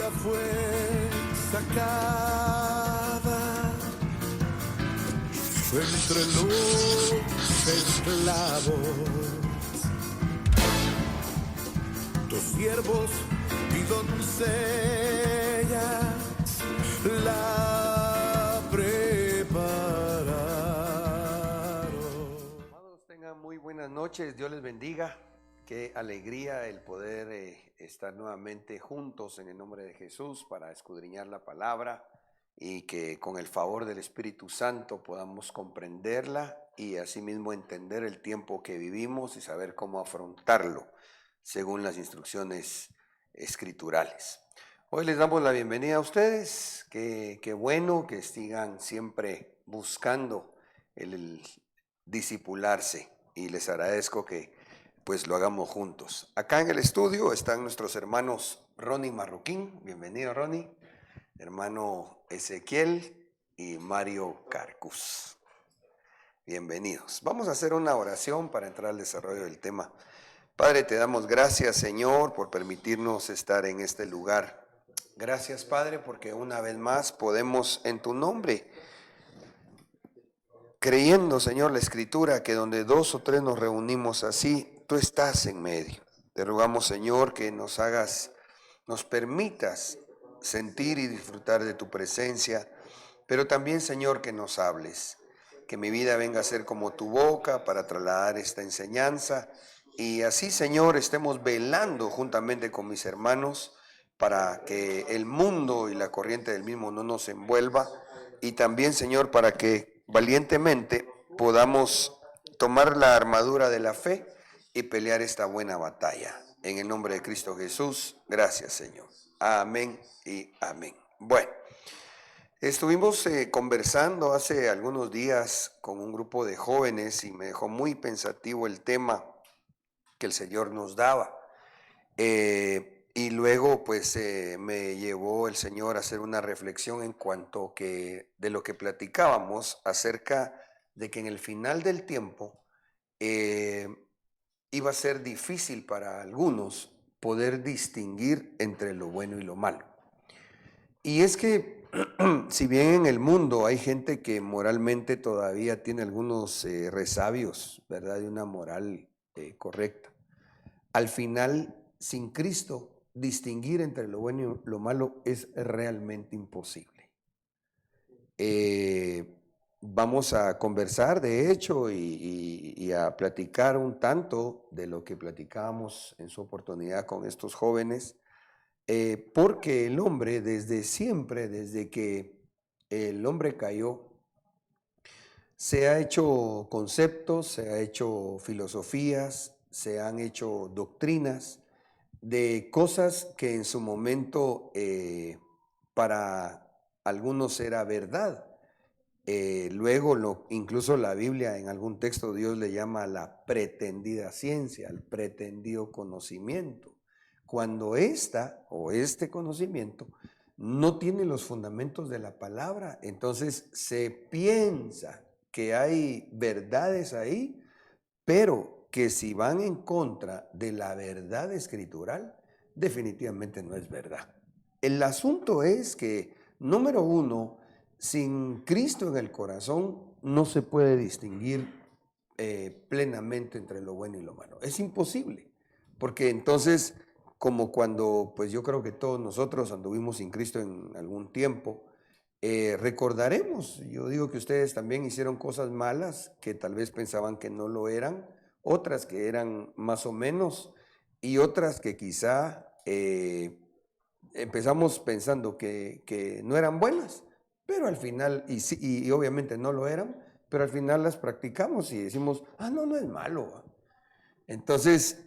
ella fue sacada entre los esclavos. Tus siervos y doncellas la prepararon. Amados, tengan muy buenas noches, Dios les bendiga. Qué alegría el poder estar nuevamente juntos en el nombre de Jesús para escudriñar la palabra y que con el favor del Espíritu Santo podamos comprenderla y asimismo entender el tiempo que vivimos y saber cómo afrontarlo según las instrucciones escriturales. Hoy les damos la bienvenida a ustedes, qué bueno que sigan siempre buscando el discipularse y les agradezco que pues lo hagamos juntos. Acá en el estudio están nuestros hermanos Ronnie Marroquín, bienvenido Ronnie, hermano Ezequiel y Mario Carcus. Bienvenidos. Vamos a hacer una oración para entrar al desarrollo del tema. Padre, te damos gracias, Señor, por permitirnos estar en este lugar. Gracias, Padre, porque una vez más podemos en tu nombre, creyendo, Señor, la Escritura, que donde dos o tres nos reunimos así, tú estás en medio. Te rogamos, Señor, que nos permitas sentir y disfrutar de tu presencia, pero también, Señor, que nos hables, que mi vida venga a ser como tu boca para trasladar esta enseñanza y así, Señor, estemos velando juntamente con mis hermanos para que el mundo y la corriente del mismo no nos envuelva y también, Señor, para que valientemente podamos tomar la armadura de la fe y pelear esta buena batalla. En el nombre de Cristo Jesús, gracias, Señor. Amén y amén. Bueno, estuvimos conversando hace algunos días con un grupo de jóvenes y me dejó muy pensativo el tema que el Señor nos daba. Y luego pues me llevó el Señor a hacer una reflexión en cuanto que de lo que platicábamos acerca de que en el final del tiempo iba a ser difícil para algunos poder distinguir entre lo bueno y lo malo. Y es que si bien en el mundo hay gente que moralmente todavía tiene algunos resabios, ¿verdad? De una moral correcta. Al final, sin Cristo, distinguir entre lo bueno y lo malo es realmente imposible. Vamos a conversar, de hecho, y a platicar un tanto de lo que platicábamos en su oportunidad con estos jóvenes, porque el hombre desde siempre, desde que el hombre cayó, se ha hecho conceptos, se ha hecho filosofías, se han hecho doctrinas de cosas que en su momento para algunos era verdad. Luego incluso la Biblia en algún texto Dios le llama la pretendida ciencia, el pretendido conocimiento. Cuando este conocimiento no tiene los fundamentos de la palabra, entonces se piensa que hay verdades ahí, pero que si van en contra de la verdad escritural, definitivamente no es verdad. El asunto es que, número uno, sin Cristo en el corazón no se puede distinguir plenamente entre lo bueno y lo malo. Es imposible, porque entonces, como cuando, pues yo creo que todos nosotros anduvimos sin Cristo en algún tiempo, recordaremos, yo digo que ustedes también hicieron cosas malas que tal vez pensaban que no lo eran, otras que eran más o menos y otras que quizá empezamos pensando que no eran buenas, pero al final, y obviamente no lo eran, pero al final las practicamos y decimos, no es malo. Entonces,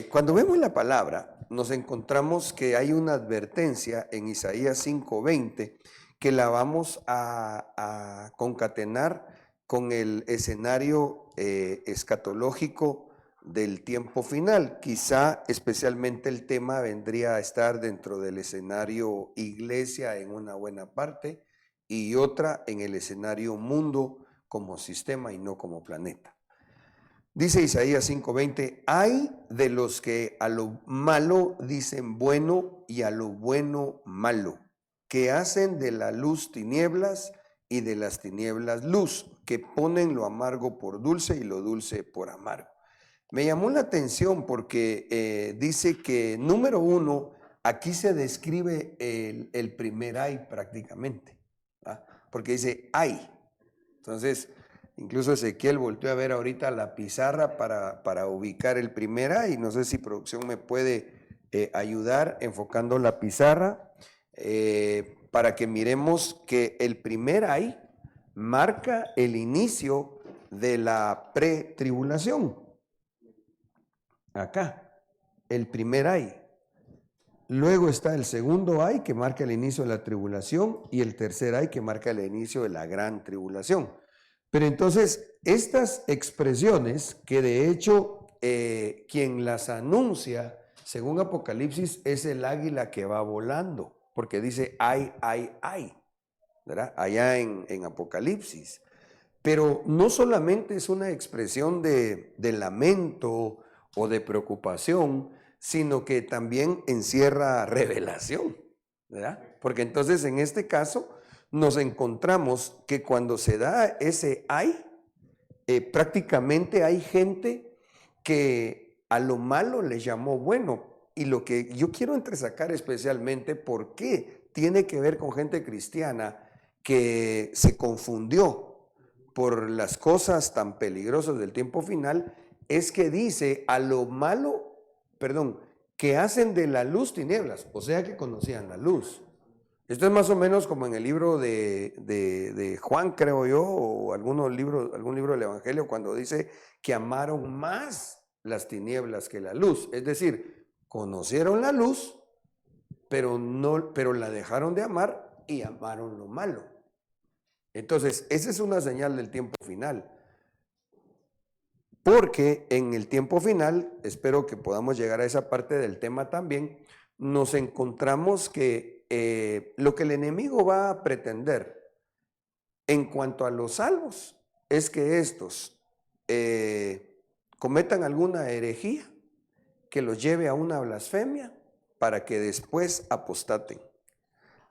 cuando vemos la palabra, nos encontramos que hay una advertencia en Isaías 5:20 que la vamos a concatenar con el escenario escatológico del tiempo final. Quizá especialmente el tema vendría a estar dentro del escenario iglesia en una buena parte y otra en el escenario mundo como sistema y no como planeta. Dice Isaías 5:20, hay de los que a lo malo dicen bueno y a lo bueno malo, que hacen de la luz tinieblas y de las tinieblas luz, que ponen lo amargo por dulce y lo dulce por amargo. Me llamó la atención porque dice que, número uno, aquí se describe el primer ay prácticamente, ¿ah? Porque dice ay. Entonces, incluso Ezequiel volteó a ver ahorita la pizarra para ubicar el primer ay. No sé si producción me puede ayudar enfocando la pizarra para que miremos que el primer ay marca el inicio de la pretribulación. Acá, el primer ay. Luego está el segundo ay que marca el inicio de la tribulación y el tercer ay que marca el inicio de la gran tribulación. Pero entonces, estas expresiones que de hecho quien las anuncia, según Apocalipsis, es el águila que va volando, porque dice ay, ay, ay, ¿verdad? Allá en Apocalipsis. Pero no solamente es una expresión de lamento o de preocupación, sino que también encierra revelación, ¿verdad? Porque entonces en este caso nos encontramos que cuando se da ese ay, prácticamente hay gente que a lo malo le llamó bueno. Y lo que yo quiero entresacar especialmente, ¿por qué tiene que ver con gente cristiana que se confundió por las cosas tan peligrosas del tiempo final? Es que dice a lo malo, que hacen de la luz tinieblas, o sea que conocían la luz. Esto es más o menos como en el libro de Juan, creo yo, o algún libro del Evangelio, cuando dice que amaron más las tinieblas que la luz. Es decir, conocieron la luz, pero la dejaron de amar y amaron lo malo. Entonces, esa es una señal del tiempo final. Porque en el tiempo final, espero que podamos llegar a esa parte del tema también, nos encontramos que lo que el enemigo va a pretender en cuanto a los salvos es que estos cometan alguna herejía que los lleve a una blasfemia para que después apostaten.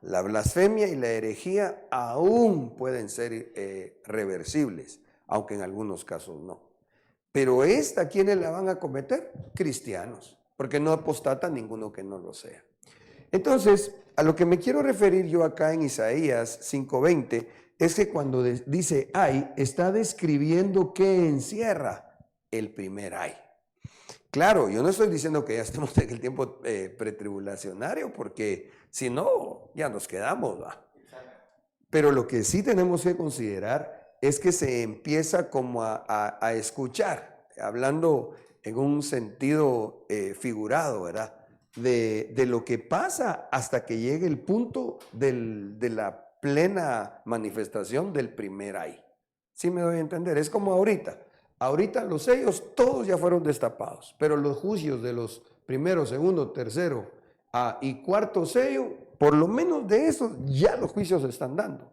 La blasfemia y la herejía aún pueden ser reversibles, aunque en algunos casos no. Pero esta, ¿quiénes la van a cometer? Cristianos, porque no apostata ninguno que no lo sea. Entonces, a lo que me quiero referir yo acá en Isaías 5:20 es que cuando dice ay, está describiendo qué encierra el primer ay. Claro, yo no estoy diciendo que ya estemos en el tiempo pretribulacionario, porque si no, ya nos quedamos, ¿va? Pero lo que sí tenemos que considerar es que se empieza como a escuchar, hablando en un sentido figurado, ¿verdad? De lo que pasa hasta que llegue el punto de la plena manifestación del primer ay. ¿Sí me doy a entender? Es como ahorita. Ahorita los sellos todos ya fueron destapados, pero los juicios de los primero, segundo, tercero y cuarto sello, por lo menos de esos ya los juicios se están dando.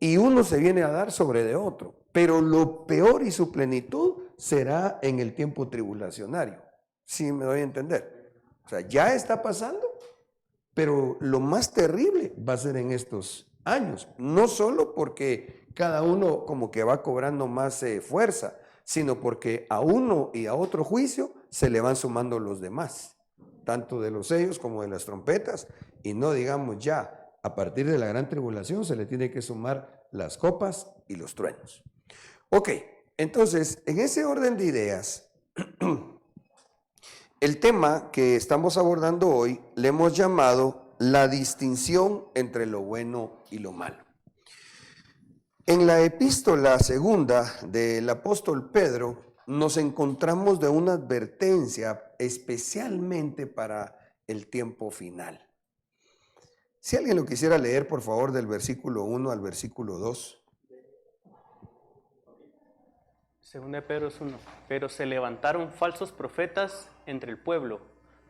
Y uno se viene a dar sobre de otro, pero lo peor y su plenitud será en el tiempo tribulacionario. ¿Sí me doy a entender? O sea, ya está pasando, pero lo más terrible va a ser en estos años, no solo porque cada uno como que va cobrando más fuerza, sino porque a uno y a otro juicio se le van sumando los demás, tanto de los sellos como de las trompetas, y no digamos ya, a partir de la gran tribulación se le tiene que sumar las copas y los truenos. Ok, entonces, en ese orden de ideas, el tema que estamos abordando hoy le hemos llamado la distinción entre lo bueno y lo malo. En la epístola segunda del apóstol Pedro nos encontramos de una advertencia especialmente para el tiempo final. Si alguien lo quisiera leer, por favor, del versículo 1 al versículo 2. Según de Pedro es 1. Pero se levantaron falsos profetas entre el pueblo,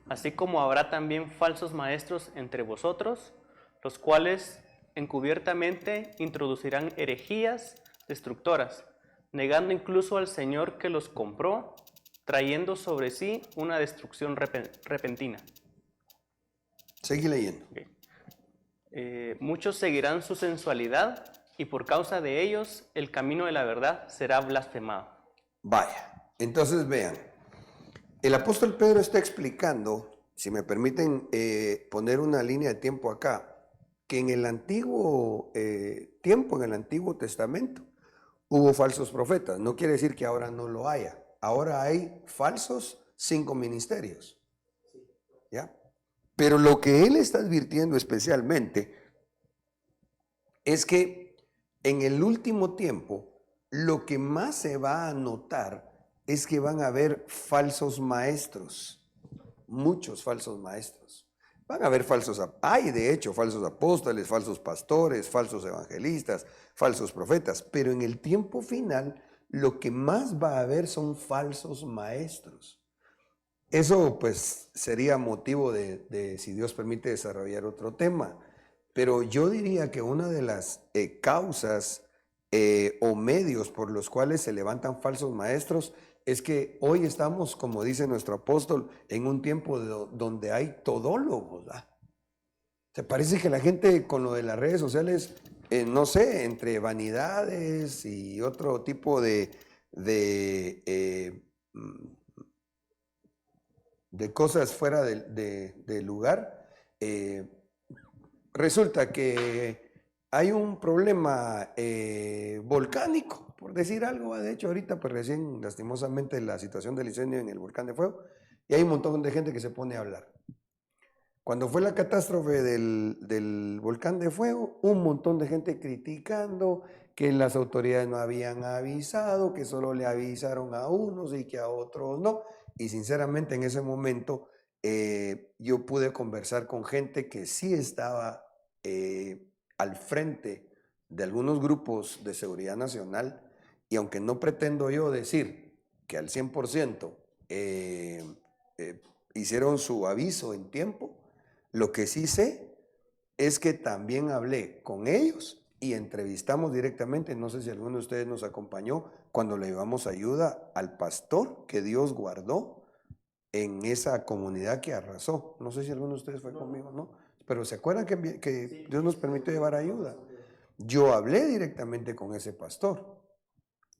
así como habrá también falsos maestros entre vosotros, los cuales encubiertamente introducirán herejías destructoras, negando incluso al Señor que los compró, trayendo sobre sí una destrucción repentina. Seguí leyendo. Ok. Muchos seguirán su sensualidad y por causa de ellos el camino de la verdad será blasfemado. Vaya, entonces vean, el apóstol Pedro está explicando, si me permiten poner una línea de tiempo acá, que en el antiguo tiempo, en el Antiguo Testamento, hubo falsos profetas. No quiere decir que ahora no lo haya. Ahora hay falsos 5 ministerios. ¿Ya? Pero lo que él está advirtiendo especialmente es que en el último tiempo lo que más se va a notar es que van a haber falsos maestros, muchos falsos maestros. Van a haber hay de hecho falsos apóstoles, falsos pastores, falsos evangelistas, falsos profetas, pero en el tiempo final lo que más va a haber son falsos maestros. Eso pues sería motivo de, si Dios permite, desarrollar otro tema. Pero yo diría que una de las causas o medios por los cuales se levantan falsos maestros es que hoy estamos, como dice nuestro apóstol, en un tiempo donde hay todólogos. ¿Te parece que la gente con lo de las redes sociales, no sé, entre vanidades y otro tipo de cosas fuera de lugar, resulta que hay un problema volcánico, por decir algo? De hecho, ahorita pues recién, lastimosamente, la situación del incendio en el volcán de Fuego, y hay un montón de gente que se pone a hablar. Cuando fue la catástrofe del volcán de Fuego, un montón de gente criticando que las autoridades no habían avisado, que solo le avisaron a unos y que a otros no. Y sinceramente en ese momento yo pude conversar con gente que sí estaba al frente de algunos grupos de seguridad nacional, y aunque no pretendo yo decir que al 100% hicieron su aviso en tiempo, lo que sí sé es que también hablé con ellos y entrevistamos directamente, no sé si alguno de ustedes nos acompañó cuando le llevamos ayuda al pastor que Dios guardó en esa comunidad que arrasó. No sé si alguno de ustedes fue conmigo, ¿no? Pero ¿se acuerdan que Dios nos permitió llevar ayuda? Yo hablé directamente con ese pastor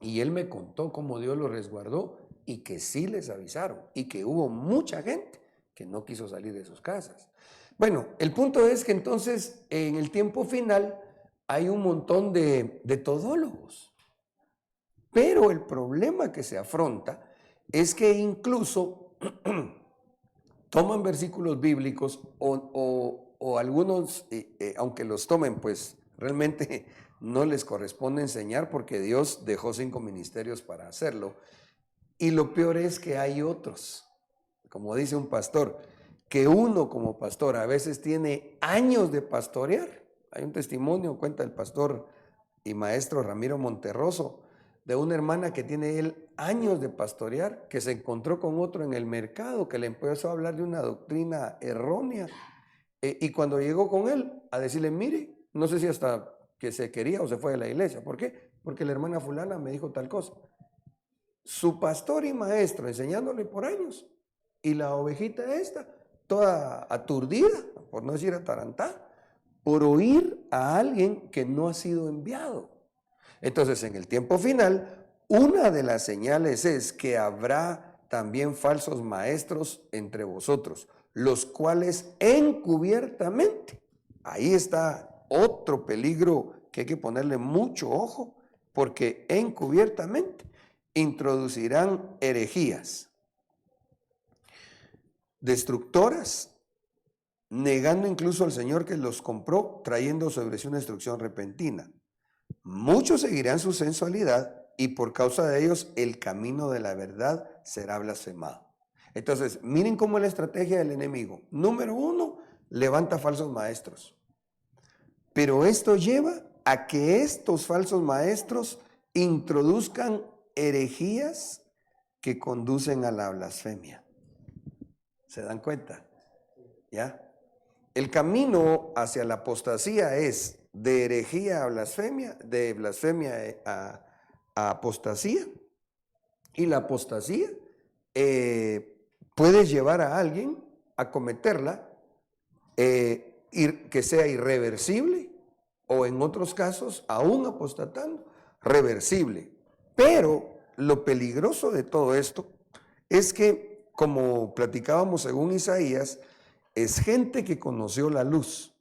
y él me contó cómo Dios lo resguardó y que sí les avisaron y que hubo mucha gente que no quiso salir de sus casas. Bueno, el punto es que entonces en el tiempo final hay un montón de todólogos, pero el problema que se afronta es que incluso toman versículos bíblicos o algunos, aunque los tomen, pues realmente no les corresponde enseñar porque Dios dejó 5 ministerios para hacerlo. Y lo peor es que hay otros, como dice un pastor, que uno como pastor a veces tiene años de pastorear. Hay un testimonio, cuenta el pastor y maestro Ramiro Monterroso, de una hermana que tiene él años de pastorear, que se encontró con otro en el mercado, que le empezó a hablar de una doctrina errónea. Y cuando llegó con él a decirle, mire, no sé si hasta que se quería o se fue de la iglesia. ¿Por qué? Porque la hermana fulana me dijo tal cosa. Su pastor y maestro enseñándole por años, y la ovejita esta, toda aturdida, por no decir atarantada, por oír a alguien que no ha sido enviado. Entonces, en el tiempo final, una de las señales es que habrá también falsos maestros entre vosotros, los cuales encubiertamente, ahí está otro peligro que hay que ponerle mucho ojo, porque encubiertamente introducirán herejías destructoras, negando incluso al Señor que los compró, trayendo sobre sí una destrucción repentina. Muchos seguirán su sensualidad y por causa de ellos el camino de la verdad será blasfemado. Entonces, miren cómo es la estrategia del enemigo. Número 1, levanta falsos maestros. Pero esto lleva a que estos falsos maestros introduzcan herejías que conducen a la blasfemia. ¿Se dan cuenta? ¿Ya? El camino hacia la apostasía es de herejía a blasfemia, de blasfemia a a apostasía. Y la apostasía puede llevar a alguien a cometerla que sea irreversible, o en otros casos, aún apostatando, reversible. Pero lo peligroso de todo esto es que, como platicábamos según Isaías, es gente que conoció la luz.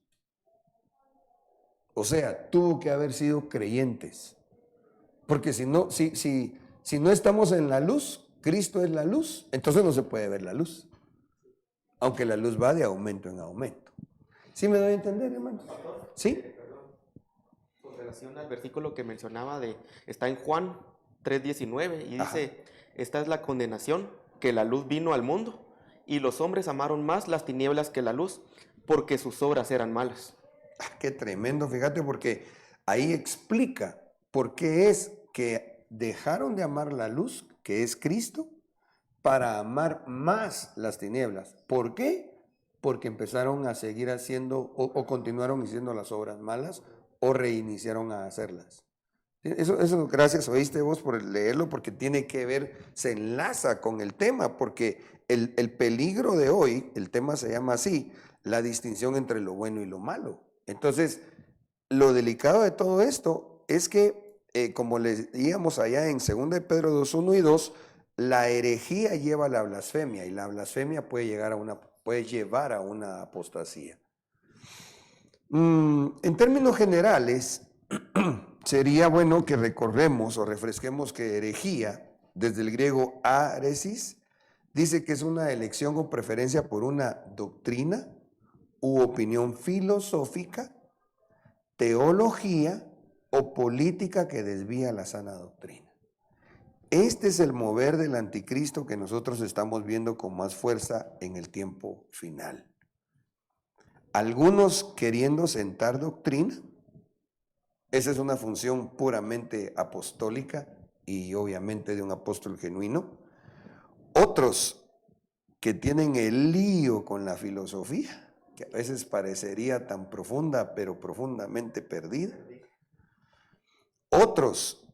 O sea, tuvo que haber sido creyentes. Porque si no estamos en la luz, Cristo es la luz, entonces no se puede ver la luz. Aunque la luz va de aumento en aumento. ¿Sí me doy a entender, hermanos? ¿Sí? Con relación al versículo que mencionaba, está en Juan 3:19 y dice, esta es la condenación, que la luz vino al mundo y los hombres amaron más las tinieblas que la luz, porque sus obras eran malas. Qué tremendo, fíjate, porque ahí explica por qué es que dejaron de amar la luz, que es Cristo, para amar más las tinieblas. ¿Por qué? Porque empezaron a seguir haciendo o continuaron haciendo las obras malas o reiniciaron a hacerlas. Eso, gracias, oíste vos por leerlo, porque tiene que ver, se enlaza con el tema, porque el peligro de hoy, el tema se llama así, la distinción entre lo bueno y lo malo. Entonces, lo delicado de todo esto es que, como leíamos allá en 2 de Pedro 2:1 y 2, la herejía lleva a la blasfemia, y la blasfemia puede llevar a una apostasía. En términos generales, sería bueno que recordemos o refresquemos que herejía, desde el griego aresis, dice que es una elección o preferencia por una doctrina u opinión filosófica, teología o política que desvía la sana doctrina. Este es el mover del anticristo que nosotros estamos viendo con más fuerza en el tiempo final. Algunos queriendo sentar doctrina, esa es una función puramente apostólica y obviamente de un apóstol genuino. Otros que tienen el lío con la filosofía, que a veces parecería tan profunda, pero profundamente perdida. Otros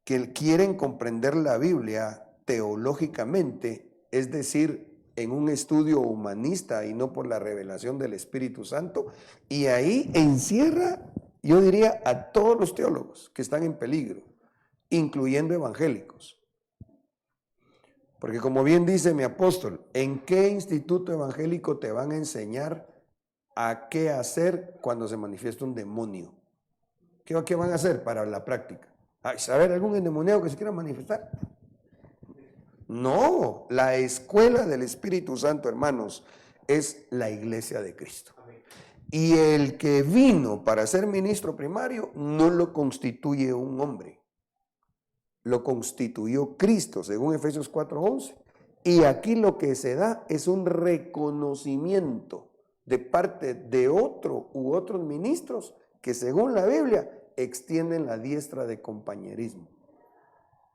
que quieren comprender la Biblia teológicamente, es decir, en un estudio humanista y no por la revelación del Espíritu Santo, y ahí encierra, yo diría, a todos los teólogos que están en peligro, incluyendo evangélicos. Porque como bien dice mi apóstol, ¿en qué instituto evangélico te van a enseñar a qué hacer cuando se manifiesta un demonio? ¿Qué van a hacer para la práctica? ¿Saber algún endemoniado que se quiera manifestar? No, la escuela del Espíritu Santo, hermanos, es la iglesia de Cristo. Y el que vino para ser ministro primario no lo constituye un hombre, lo constituyó Cristo, según Efesios 4:11. Y aquí lo que se da es un reconocimiento de parte de otro u otros ministros que, según la Biblia, extienden la diestra de compañerismo.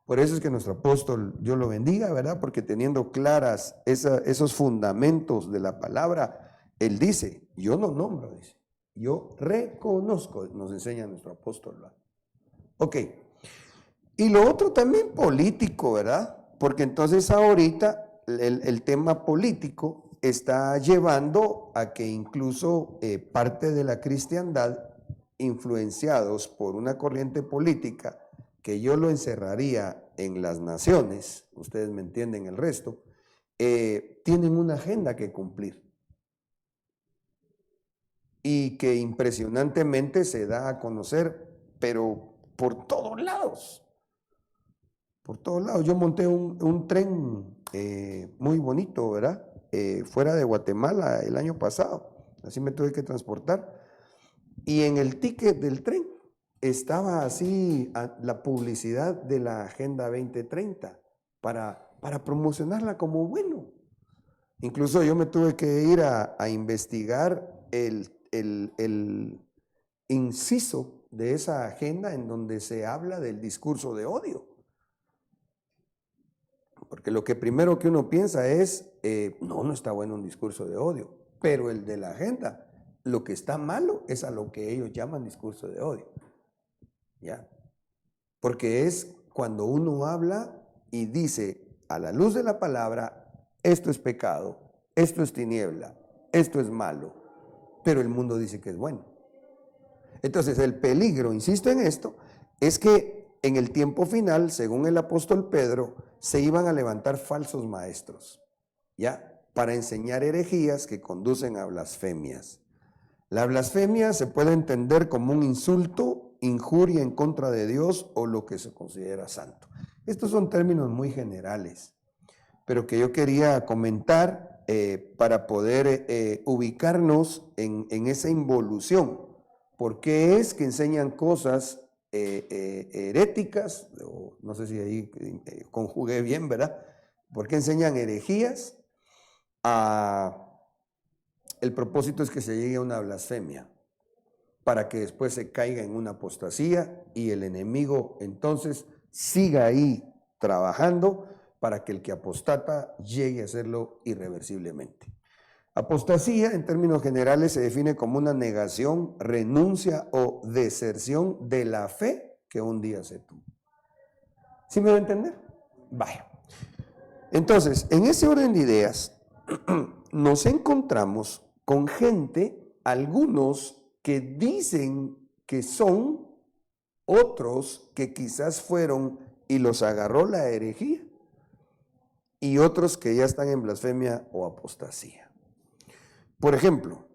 Por eso es que nuestro apóstol, Dios lo bendiga, ¿verdad? Porque teniendo claras esos fundamentos de la palabra, él dice, yo no nombro, dice, yo reconozco, nos enseña nuestro apóstol, ¿verdad? Ok. Y lo otro también político, ¿verdad? Porque entonces ahorita el tema político está llevando a que incluso parte de la cristiandad, influenciados por una corriente política, que yo lo encerraría en las naciones, ustedes me entienden el resto, tienen una agenda que cumplir. Y que impresionantemente se da a conocer, pero por todos lados. Por todos lados. Yo monté un tren muy bonito, ¿verdad? Fuera de Guatemala el año pasado. Así me tuve que transportar. Y en el ticket del tren estaba así la publicidad de la Agenda 2030 para promocionarla como bueno. Incluso yo me tuve que ir a investigar el inciso de esa agenda en donde se habla del discurso de odio. Porque lo que primero que uno piensa es, no está bueno un discurso de odio, pero el de la agenda, lo que está malo es a lo que ellos llaman discurso de odio. ¿Ya? porque es cuando uno habla y dice a la luz de la palabra, esto es pecado, esto es tiniebla, esto es malo, pero el mundo dice que es bueno. Entonces el peligro, insisto en esto, es que en el tiempo final, según el apóstol Pedro, se iban a levantar falsos maestros, ¿ya? Para enseñar herejías que conducen a blasfemias. La blasfemia se puede entender como un insulto, injuria en contra de Dios o lo que se considera santo. Estos son términos muy generales, pero que yo quería comentar para poder ubicarnos en esa involución. ¿Por qué es que enseñan cosas heréticas? O no sé si ahí conjugué bien, ¿verdad? ¿Por qué enseñan herejías? El propósito es que se llegue a una blasfemia, para que después se caiga en una apostasía y el enemigo entonces siga ahí trabajando para que el que apostata llegue a hacerlo irreversiblemente. Apostasía, en términos generales, se define como una negación, renuncia o deserción de la fe que un día se tuvo. ¿Sí me va a entender? Vaya. Entonces, en ese orden de ideas, nos encontramos con gente, algunos que dicen que son, otros que quizás fueron y los agarró la herejía, y otros que ya están en blasfemia o apostasía. Por ejemplo,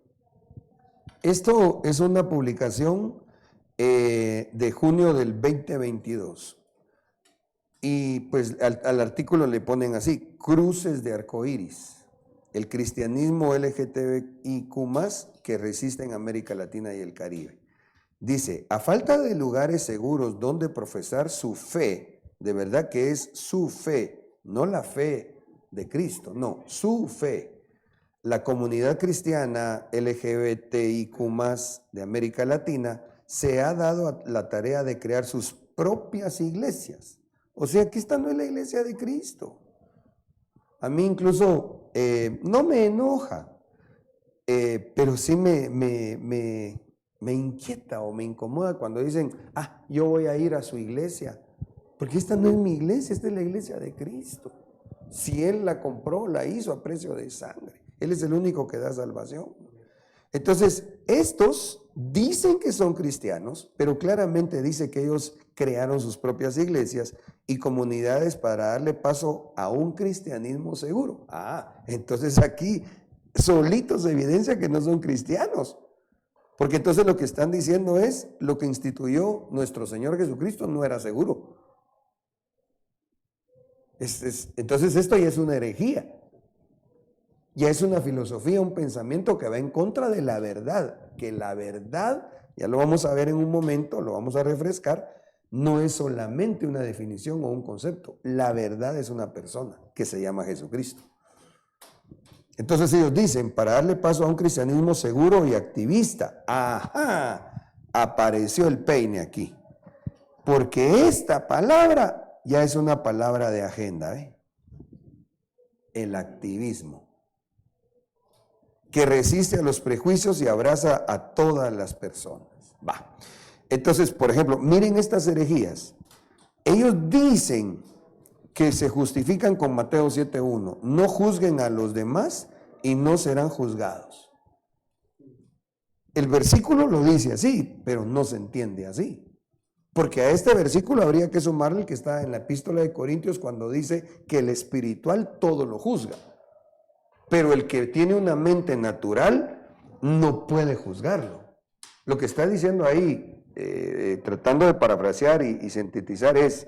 esto es una publicación de junio del 2022. Y pues al artículo le ponen así: cruces de arcoíris, el cristianismo LGTBIQ+ que resiste en América Latina y el Caribe. Dice: a falta de lugares seguros donde profesar su fe, de verdad que es su fe, no la fe de Cristo, no, su fe. La comunidad cristiana LGBTIQ+ de América Latina se ha dado la tarea de crear sus propias iglesias. O sea que esta no es la iglesia de Cristo. A mí incluso no me enoja, pero sí me inquieta o me incomoda cuando dicen: yo voy a ir a su iglesia, porque esta no es mi iglesia, esta es la iglesia de Cristo. Si Él la compró, la hizo a precio de sangre. Él es el único que da salvación. Entonces, estos dicen que son cristianos, pero claramente dice que ellos crearon sus propias iglesias y comunidades para darle paso a un cristianismo seguro. Entonces aquí solitos se evidencia que no son cristianos, porque entonces lo que están diciendo es: lo que instituyó nuestro Señor Jesucristo no era seguro. Entonces esto ya es una herejía. Ya es una filosofía, un pensamiento que va en contra de la verdad, que la verdad, ya lo vamos a ver en un momento, lo vamos a refrescar, no es solamente una definición o un concepto. La verdad es una persona que se llama Jesucristo. Entonces ellos dicen: para darle paso a un cristianismo seguro y activista. Apareció el peine aquí, porque esta palabra ya es una palabra de agenda, el activismo, que resiste a los prejuicios y abraza a todas las personas. Entonces, por ejemplo, miren estas herejías. Ellos dicen que se justifican con Mateo 7:1. No juzguen a los demás y no serán juzgados. El versículo lo dice así, pero no se entiende así. Porque a este versículo habría que sumarle el que está en la epístola de Corintios, cuando dice que el espiritual todo lo juzga. Pero el que tiene una mente natural no puede juzgarlo. Lo que está diciendo ahí, tratando de parafrasear y sintetizar, es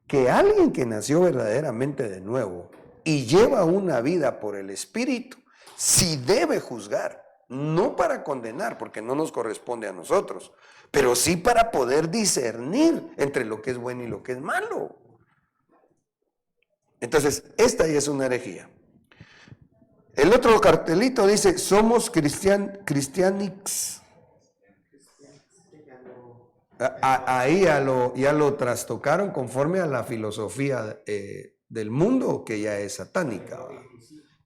que alguien que nació verdaderamente de nuevo y lleva una vida por el Espíritu, sí debe juzgar, no para condenar, porque no nos corresponde a nosotros, pero sí para poder discernir entre lo que es bueno y lo que es malo. Entonces, esta ya es una herejía. El otro cartelito dice: somos cristianix. Ahí ya lo trastocaron conforme a la filosofía del mundo, que ya es satánica.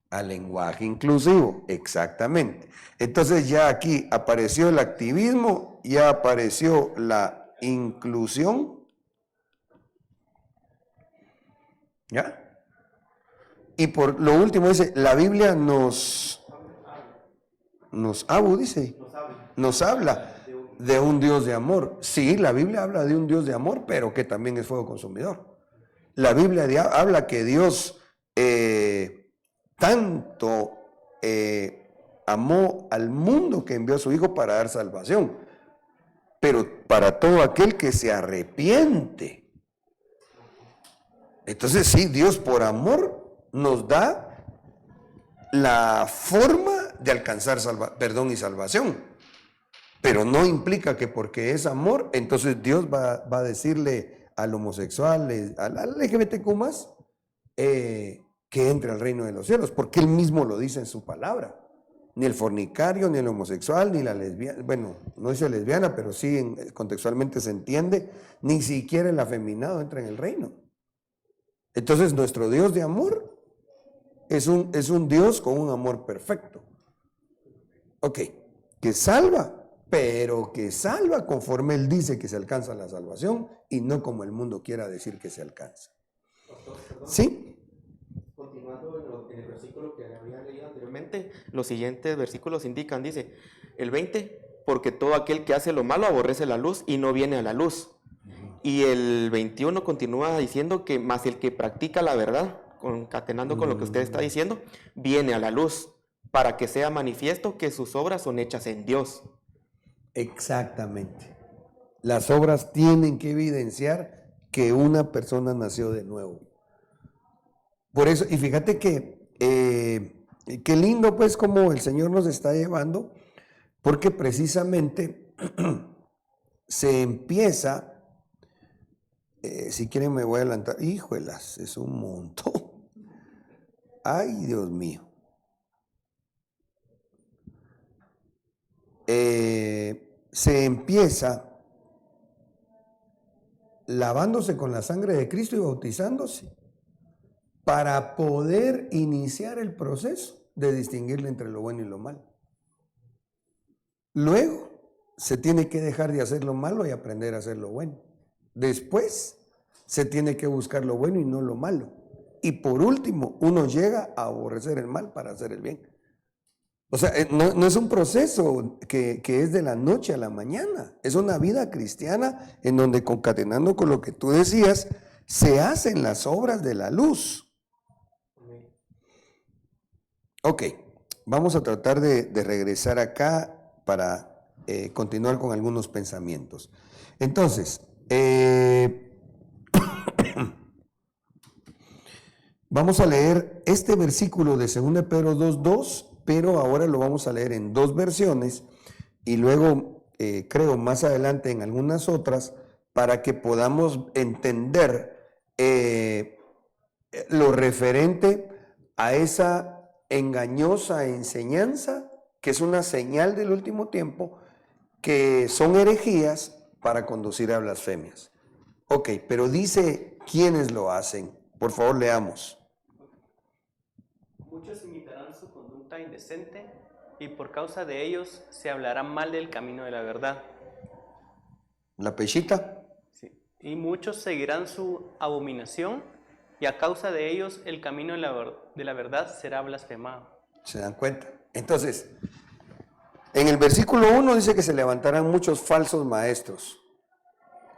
Al lenguaje inclusivo, exactamente. Entonces ya aquí apareció el activismo, ya apareció la inclusión ¿Ya? Y por lo último dice, la Biblia nos habla de un Dios de amor. Sí, la Biblia habla de un Dios de amor, pero que también es fuego consumidor. La Biblia habla que Dios tanto amó al mundo que envió a su Hijo para dar salvación, pero para todo aquel que se arrepiente. Entonces sí, Dios por amor nos da la forma de alcanzar perdón y salvación, pero no implica que porque es amor, entonces Dios va a decirle al homosexual, al LGBTQ+, que entre al reino de los cielos, porque Él mismo lo dice en su palabra. Ni el fornicario, ni el homosexual, ni la lesbiana, bueno, no dice lesbiana, pero sí contextualmente se entiende, ni siquiera el afeminado entra en el reino. Entonces nuestro Dios de amor es un Dios con un amor perfecto. Ok, que salva, pero que salva conforme Él dice que se alcanza la salvación y no como el mundo quiera decir que se alcanza. ¿Sí? Continuando en el versículo que había leído anteriormente, los siguientes versículos indican, dice, el 20, porque todo aquel que hace lo malo aborrece la luz y no viene a la luz. Y el 21 continúa diciendo que más el que practica la verdad, concatenando con lo que usted está diciendo, viene a la luz, para que sea manifiesto que sus obras son hechas en Dios. Exactamente. Las obras tienen que evidenciar que una persona nació de nuevo. Por eso, y fíjate que qué lindo pues como el Señor nos está llevando, porque precisamente se empieza, si quieren me voy a adelantar, híjolas, es un montón. Ay, Dios mío. Se empieza lavándose con la sangre de Cristo y bautizándose para poder iniciar el proceso de distinguirle entre lo bueno y lo malo. Luego se tiene que dejar de hacer lo malo y aprender a hacer lo bueno. Después se tiene que buscar lo bueno y no lo malo. Y por último, uno llega a aborrecer el mal para hacer el bien. O sea, no es un proceso que es de la noche a la mañana. Es una vida cristiana en donde, concatenando con lo que tú decías, se hacen las obras de la luz. Ok, vamos a tratar de regresar acá para continuar con algunos pensamientos. Entonces, vamos a leer este versículo de 2 Pedro 2:2, pero ahora lo vamos a leer en dos versiones y luego, creo, más adelante en algunas otras, para que podamos entender lo referente a esa engañosa enseñanza, que es una señal del último tiempo, que son herejías para conducir a blasfemias. Ok, pero dice quiénes lo hacen. Por favor, leamos. Muchos imitarán su conducta indecente y por causa de ellos se hablará mal del camino de la verdad. ¿La pechita? Sí. Y muchos seguirán su abominación y a causa de ellos el camino de la verdad será blasfemado. ¿Se dan cuenta? Entonces, en el versículo 1 dice que se levantarán muchos falsos maestros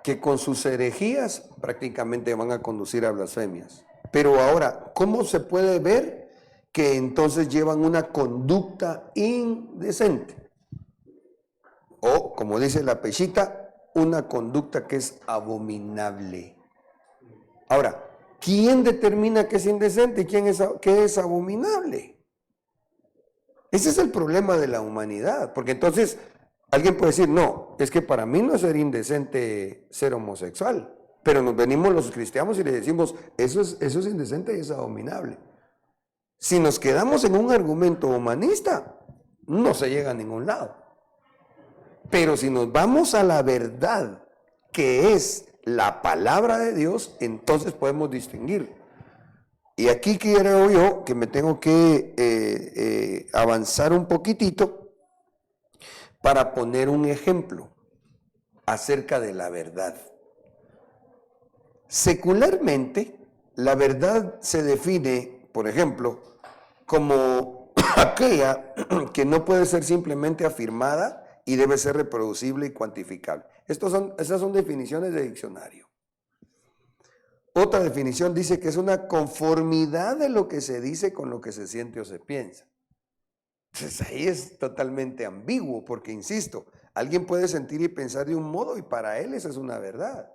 que con sus herejías prácticamente van a conducir a blasfemias. Pero ahora, ¿cómo se puede ver que entonces llevan una conducta indecente? O, como dice la pechita, una conducta que es abominable. Ahora, ¿quién determina qué es indecente y qué es abominable? Ese es el problema de la humanidad, porque entonces alguien puede decir, no, es que para mí no es ser indecente ser homosexual, pero nos venimos los cristianos y le decimos, eso es indecente y es abominable. Si nos quedamos en un argumento humanista, no se llega a ningún lado. Pero si nos vamos a la verdad, que es la palabra de Dios, entonces podemos distinguir. Y aquí creo yo que me tengo que avanzar un poquitito para poner un ejemplo acerca de la verdad. Secularmente, La verdad se define, por ejemplo, como aquella que no puede ser simplemente afirmada y debe ser reproducible y cuantificable. Esas son definiciones de diccionario. Otra definición dice que es una conformidad de lo que se dice con lo que se siente o se piensa. Entonces ahí es totalmente ambiguo porque, insisto, alguien puede sentir y pensar de un modo y para él esa es una verdad.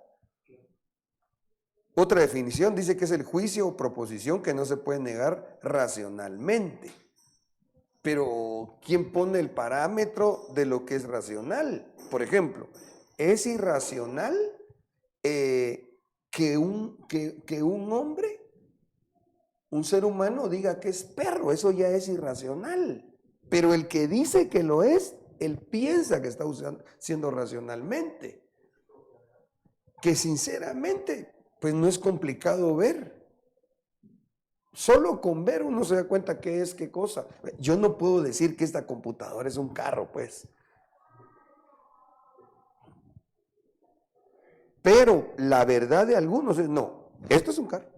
Otra definición dice que es el juicio o proposición que no se puede negar racionalmente. Pero ¿quién pone el parámetro de lo que es racional? Por ejemplo, ¿es irracional que un hombre, un ser humano diga que es perro? Eso ya es irracional. Pero el que dice que lo es, él piensa que está siendo racionalmente. Que sinceramente, pues no es complicado ver. Solo con ver uno se da cuenta qué es qué cosa. Yo no puedo decir que esta computadora es un carro, pues. Pero la verdad de algunos es, no, esto es un carro.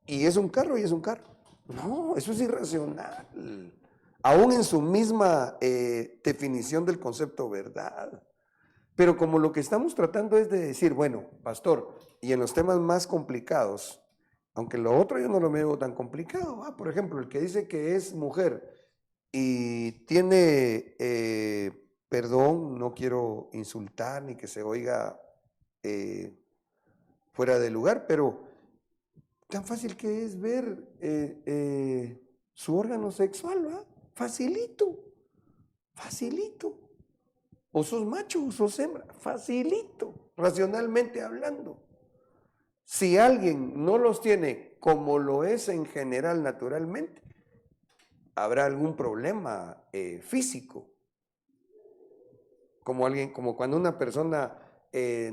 Y es un carro y es un carro. No, eso es irracional. Aún en su misma definición del concepto verdad. Pero como lo que estamos tratando es de decir, bueno, pastor, y en los temas más complicados, aunque lo otro yo no lo veo tan complicado, por ejemplo, el que dice que es mujer y tiene, perdón, no quiero insultar ni que se oiga fuera de lugar, pero tan fácil que es ver su órgano sexual, ¿verdad? Facilito, facilito. O sos macho o sos hembra, facilito, racionalmente hablando. Si alguien no los tiene como lo es en general naturalmente, habrá algún problema físico. Como cuando una persona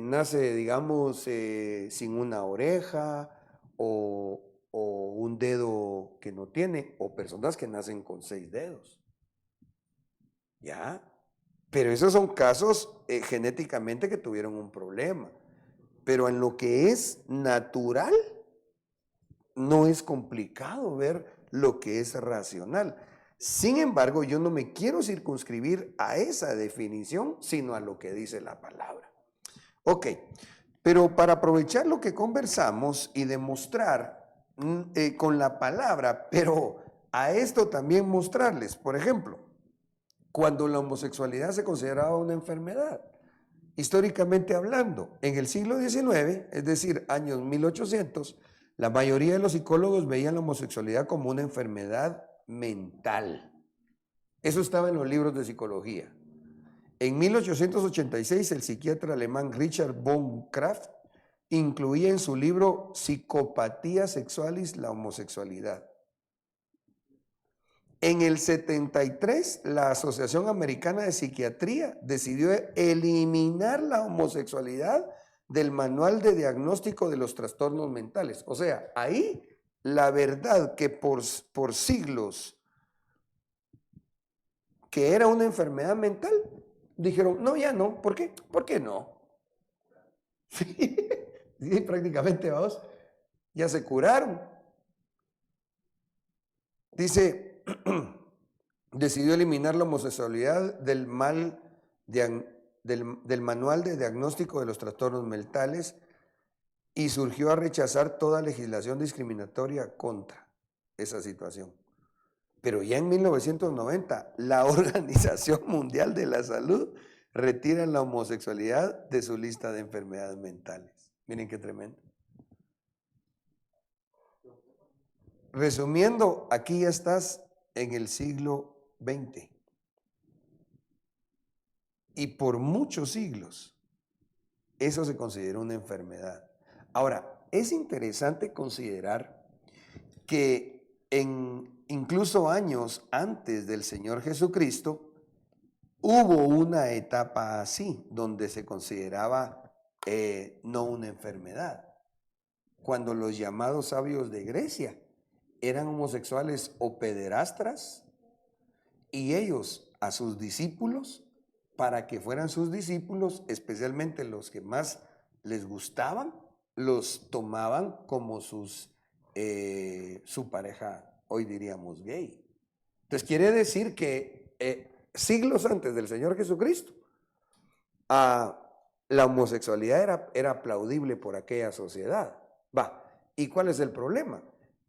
nace, digamos, sin una oreja o un dedo que no tiene, o personas que nacen con 6 dedos. ¿Ya? Pero esos son casos genéticamente que tuvieron un problema. Pero en lo que es natural, no es complicado ver lo que es racional. Sin embargo, yo no me quiero circunscribir a esa definición, sino a lo que dice la palabra. Ok, pero para aprovechar lo que conversamos y demostrar con la palabra, pero a esto también mostrarles, por ejemplo, cuando la homosexualidad se consideraba una enfermedad, históricamente hablando, en el siglo XIX, es decir, años 1800, la mayoría de los psicólogos veían la homosexualidad como una enfermedad mental. Eso estaba en los libros de psicología. En 1886, el psiquiatra alemán Richard von Kraft incluía en su libro Psicopatía Sexualis la homosexualidad. En el 73, la Asociación Americana de Psiquiatría decidió eliminar la homosexualidad del Manual de Diagnóstico de los Trastornos Mentales. O sea, ahí la verdad que por siglos que era una enfermedad mental, dijeron, no, ya no. ¿Por qué? ¿Por qué no? Sí, prácticamente, vamos, ya se curaron. Dice, decidió eliminar la homosexualidad del Manual de Diagnóstico de los Trastornos Mentales y surgió a rechazar toda legislación discriminatoria contra esa situación. Pero ya en 1990, la Organización Mundial de la Salud retira la homosexualidad de su lista de enfermedades mentales. Miren qué tremendo. Resumiendo, aquí ya estás en el siglo XX. Y por muchos siglos, eso se consideró una enfermedad. Ahora, es interesante considerar que incluso años antes del Señor Jesucristo, hubo una etapa así, donde se consideraba no una enfermedad. Cuando los llamados sabios de Grecia eran homosexuales o pederastras, y ellos a sus discípulos, para que fueran sus discípulos, especialmente los que más les gustaban, los tomaban como su pareja, hoy diríamos gay. Entonces quiere decir que siglos antes del Señor Jesucristo, la homosexualidad era aplaudible por aquella sociedad. ¿Y cuál es el problema?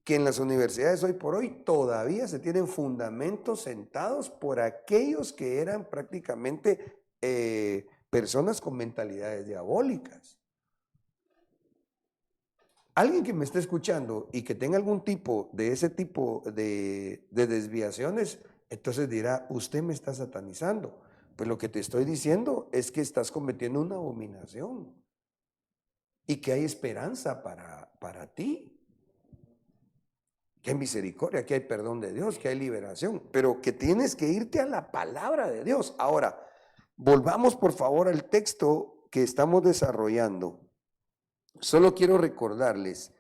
Que en las universidades hoy por hoy todavía se tienen fundamentos sentados por aquellos que eran prácticamente personas con mentalidades diabólicas. Alguien que me esté escuchando y que tenga algún tipo de ese tipo de desviaciones, entonces dirá, usted me está satanizando. Pues lo que te estoy diciendo es que estás cometiendo una abominación y que hay esperanza para ti. Que hay misericordia, que hay perdón de Dios, que hay liberación, pero que tienes que irte a la palabra de Dios. Ahora, volvamos por favor al texto que estamos desarrollando. Solo quiero recordarles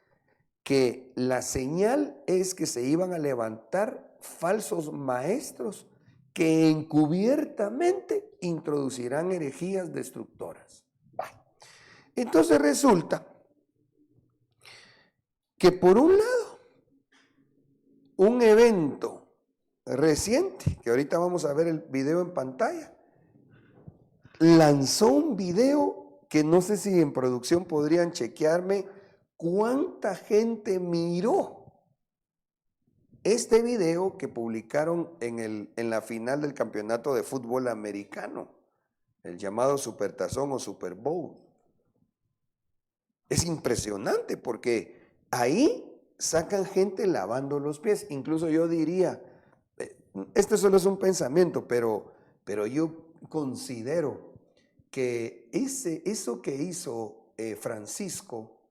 que la señal es que se iban a levantar falsos maestros que encubiertamente introducirán herejías destructoras. Entonces resulta que por un lado, un evento reciente, que ahorita vamos a ver el video en pantalla, lanzó un video que no sé si en producción podrían chequearme cuánta gente miró este video que publicaron en la final del campeonato de fútbol americano, el llamado Supertazón o Super Bowl. Es impresionante porque ahí sacan gente lavando los pies. Incluso yo diría, esto solo es un pensamiento, pero yo considero que eso que hizo Francisco,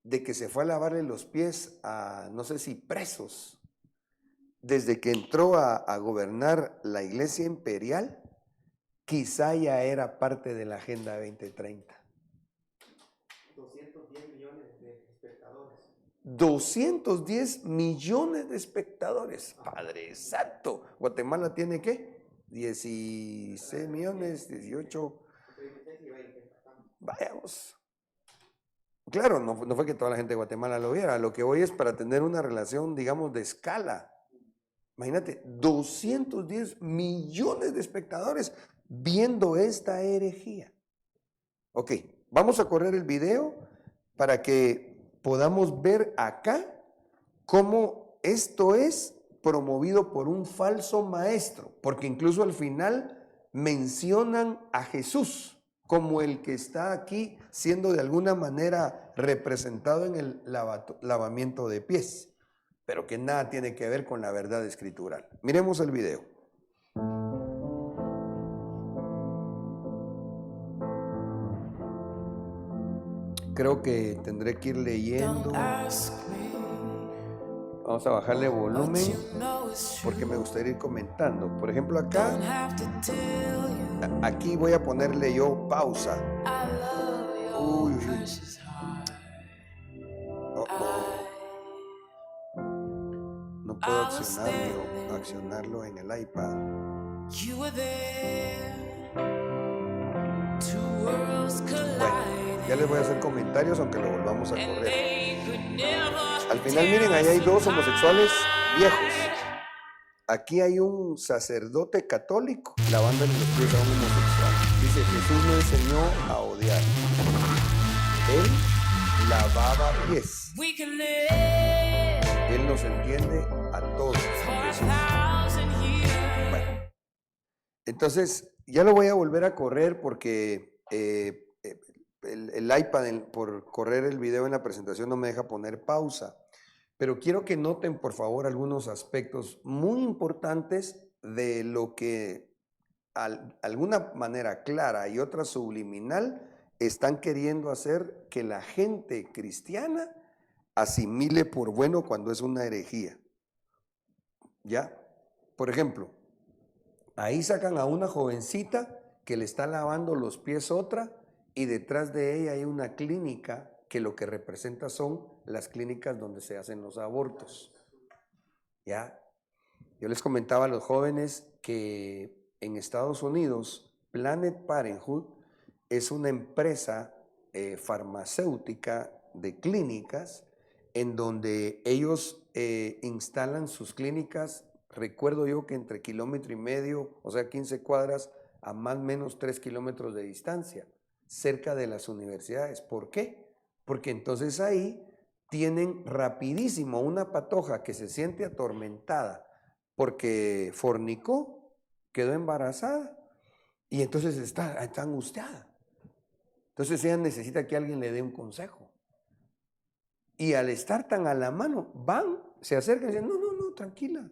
de que se fue a lavarle los pies a, no sé si presos, desde que entró a gobernar la iglesia imperial, quizá ya era parte de la Agenda 2030. 210 millones de espectadores. 210 millones de espectadores. Padre Santo. ¿Guatemala tiene qué? 16 millones, 18. Vayamos. Claro, no fue que toda la gente de Guatemala lo viera. Lo que voy es para tener una relación, digamos, de escala. Imagínate, 210 millones de espectadores viendo esta herejía. Ok, vamos a correr el video para que podamos ver acá cómo esto es promovido por un falso maestro, porque incluso al final mencionan a Jesús como el que está aquí siendo de alguna manera representado en el lavamiento de pies, pero que nada tiene que ver con la verdad escritural. Miremos el video. Creo que tendré que ir leyendo. Vamos a bajarle volumen porque me gustaría ir comentando. Por ejemplo, acá, aquí voy a ponerle yo pausa. Uy. No puedo accionarlo en el iPad. Bueno, ya les voy a hacer comentarios aunque lo volvamos a correr. Al final, miren, ahí hay dos homosexuales viejos. Aquí hay un sacerdote católico lavándole los pies a un homosexual. Dice, Jesús me enseñó a odiar. Él lavaba pies. Él nos entiende a todos. Bueno, entonces, ya lo voy a volver a correr porque el iPad por correr el video en la presentación no me deja poner pausa. Pero quiero que noten, por favor, algunos aspectos muy importantes de lo que, alguna manera clara y otra subliminal, están queriendo hacer que la gente cristiana asimile por bueno cuando es una herejía. ¿Ya? Por ejemplo, ahí sacan a una jovencita que le está lavando los pies otra y detrás de ella hay una clínica que lo que representa son las clínicas donde se hacen los abortos. ¿Ya? Yo les comentaba a los jóvenes que en Estados Unidos Planned Parenthood es una empresa farmacéutica de clínicas en donde ellos instalan sus clínicas, recuerdo yo que entre 1,5 kilómetros, o sea 15 cuadras, a más o menos 3 kilómetros de distancia, cerca de las universidades. ¿Por qué? Porque entonces ahí tienen rapidísimo una patoja que se siente atormentada porque fornicó, quedó embarazada y entonces está angustiada. Entonces ella necesita que alguien le dé un consejo. Y al estar tan a la mano, van, se acercan y dicen, no, tranquila.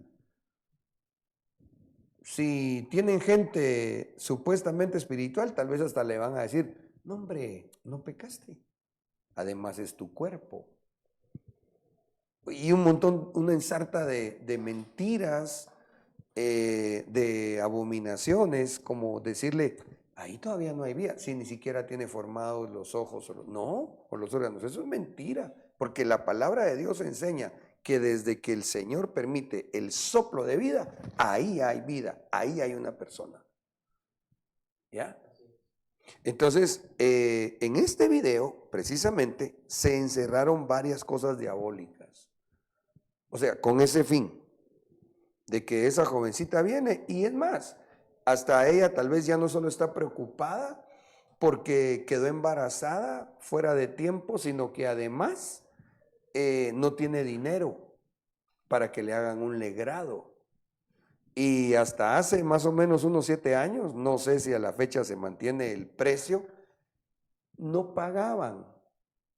Si tienen gente supuestamente espiritual, tal vez hasta le van a decir, no hombre, no pecaste. Además es tu cuerpo. Y un montón, una ensarta de mentiras, de abominaciones, como decirle, ahí todavía no hay vida, si ni siquiera tiene formados los ojos o los órganos. Eso es mentira, porque la palabra de Dios enseña que desde que el Señor permite el soplo de vida, ahí hay vida, ahí hay una persona. ¿Ya? Entonces, en este video, precisamente, se encerraron varias cosas diabólicas. O sea, con ese fin de que esa jovencita viene, y es más, hasta ella tal vez ya no solo está preocupada porque quedó embarazada fuera de tiempo, sino que además no tiene dinero para que le hagan un legrado. Y hasta hace más o menos unos 7 años, no sé si a la fecha se mantiene el precio, no pagaban.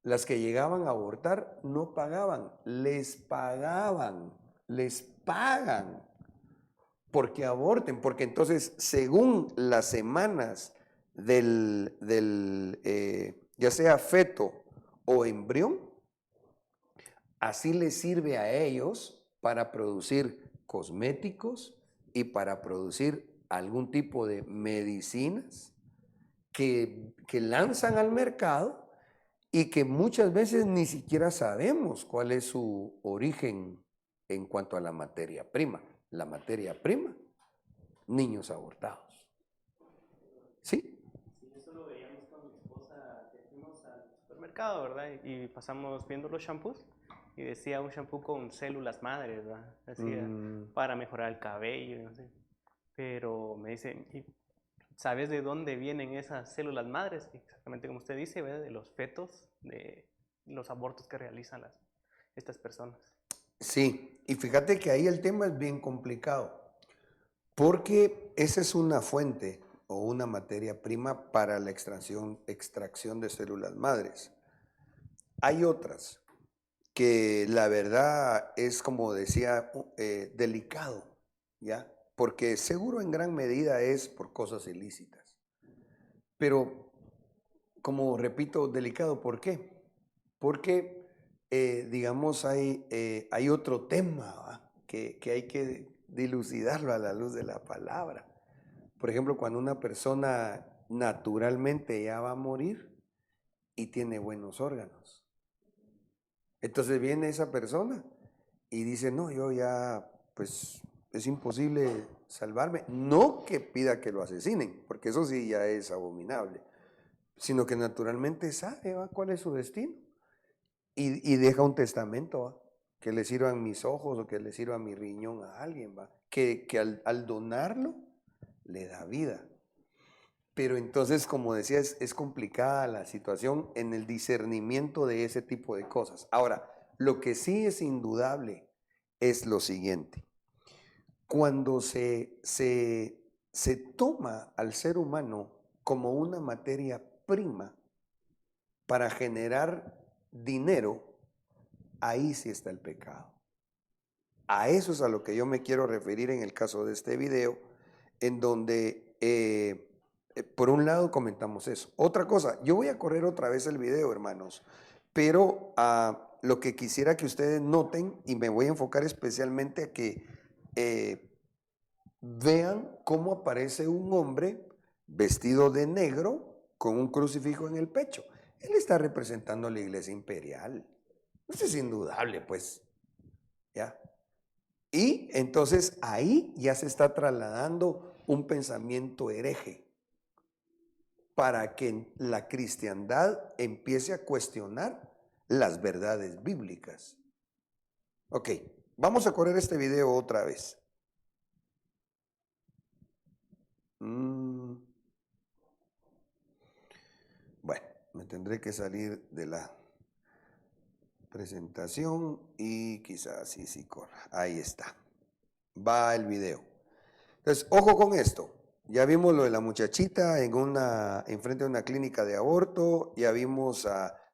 Las que llegaban a abortar no pagaban, les pagan porque aborten, porque entonces según las semanas ya sea feto o embrión, así les sirve a ellos para producir cosméticos y para producir algún tipo de medicinas que lanzan al mercado y que muchas veces ni siquiera sabemos cuál es su origen en cuanto a la materia prima. La materia prima, niños abortados. ¿Sí? Sí, eso lo veíamos con mi esposa, que fuimos al supermercado, ¿verdad? Y pasamos viendo los shampoos y decía un shampoo con células madres, ¿verdad? Decía, para mejorar el cabello, no sé. Pero me dice, ¿sabes de dónde vienen esas células madres? Exactamente como usted dice, ¿verdad? De los fetos, de los abortos que realizan estas personas. Sí, y fíjate que ahí el tema es bien complicado, porque esa es una fuente o una materia prima para la extracción de células madres. Hay otras que la verdad es, como decía, delicado, ¿ya? Porque seguro en gran medida es por cosas ilícitas. Pero, como repito, delicado, ¿por qué? Porque, digamos, hay otro tema, ¿va? Que hay que dilucidarlo a la luz de la palabra. Por ejemplo, cuando una persona naturalmente ya va a morir y tiene buenos órganos. Entonces viene esa persona y dice, no, yo ya, pues, es imposible salvarme. No que pida que lo asesinen, porque eso sí ya es abominable, sino que naturalmente sabe, ¿va? Cuál es su destino. Y deja un testamento, ¿va? Que le sirvan mis ojos o que le sirva mi riñón a alguien, ¿va? Que al donarlo le da vida. Pero entonces, como decía, es complicada la situación en el discernimiento de ese tipo de cosas. Ahora, lo que sí es indudable es lo siguiente. Cuando se toma al ser humano como una materia prima para generar dinero, ahí sí está el pecado. A eso es a lo que yo me quiero referir en el caso de este video, en donde por un lado comentamos eso. Otra cosa, yo voy a correr otra vez el video, hermanos, pero lo que quisiera que ustedes noten, y me voy a enfocar especialmente a que vean cómo aparece un hombre vestido de negro con un crucifijo en el pecho. Él está representando a la iglesia imperial. Eso es indudable, pues. ¿Ya? Y entonces ahí ya se está trasladando un pensamiento hereje. para que la cristiandad empiece a cuestionar las verdades bíblicas. Ok, vamos a correr este video otra vez. Bueno, me tendré que salir de la presentación y quizás sí corra. Ahí está. Va el video. Entonces, ojo con esto. Ya vimos lo de la muchachita enfrente de una clínica de aborto. Ya vimos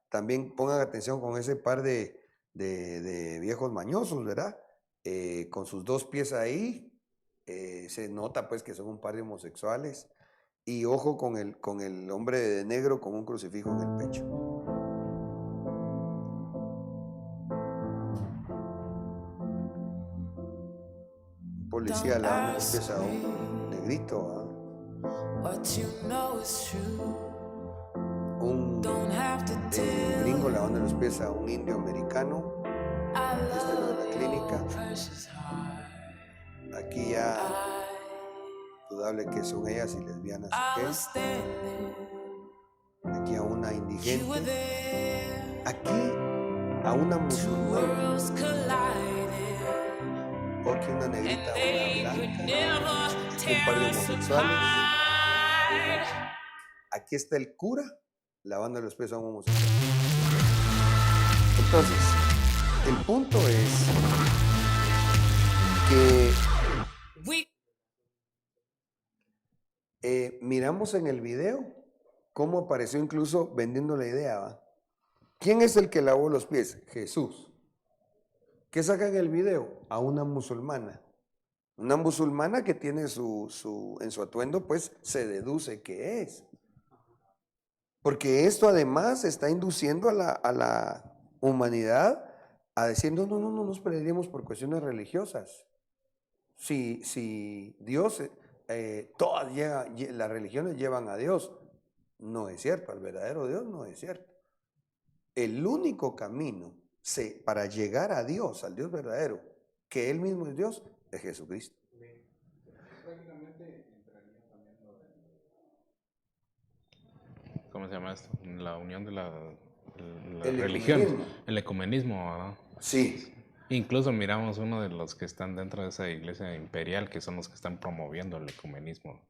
también, pongan atención con ese par de viejos mañosos, ¿verdad? Con sus 2 pies ahí. Se nota pues que son un par de homosexuales. Y ojo con el hombre de negro con un crucifijo en el pecho. Un policía le da a un negrito, un gringo le da los pies a un indio americano. Esta es lo de la clínica. Aquí ya dudable que son ellas y lesbianas. ¿Okay? Aquí a una indigente. Aquí a una musulmana. Aquí una negrita, una blanca. Un par de homosexuales. Aquí está el cura lavando los pies a un homosexual. Entonces, el punto es que miramos en el video cómo apareció incluso vendiendo la idea, ¿va? ¿Quién es el que lavó los pies? Jesús. ¿Qué saca en el video? A una musulmana. Una musulmana que tiene en su atuendo, pues se deduce que es. Porque esto además está induciendo a la humanidad a decir, no nos pelearíamos por cuestiones religiosas. Si Dios, todas las religiones llevan a Dios, no es cierto, al verdadero Dios no es cierto. El único camino para llegar a Dios, al Dios verdadero, que Él mismo es Dios, es Jesucristo. ¿Cómo se llama esto? La unión de la El religión, ecumenismo. el ecumenismo, ¿verdad? Sí. Incluso miramos uno de los que están dentro de esa iglesia imperial, que son los que están promoviendo el ecumenismo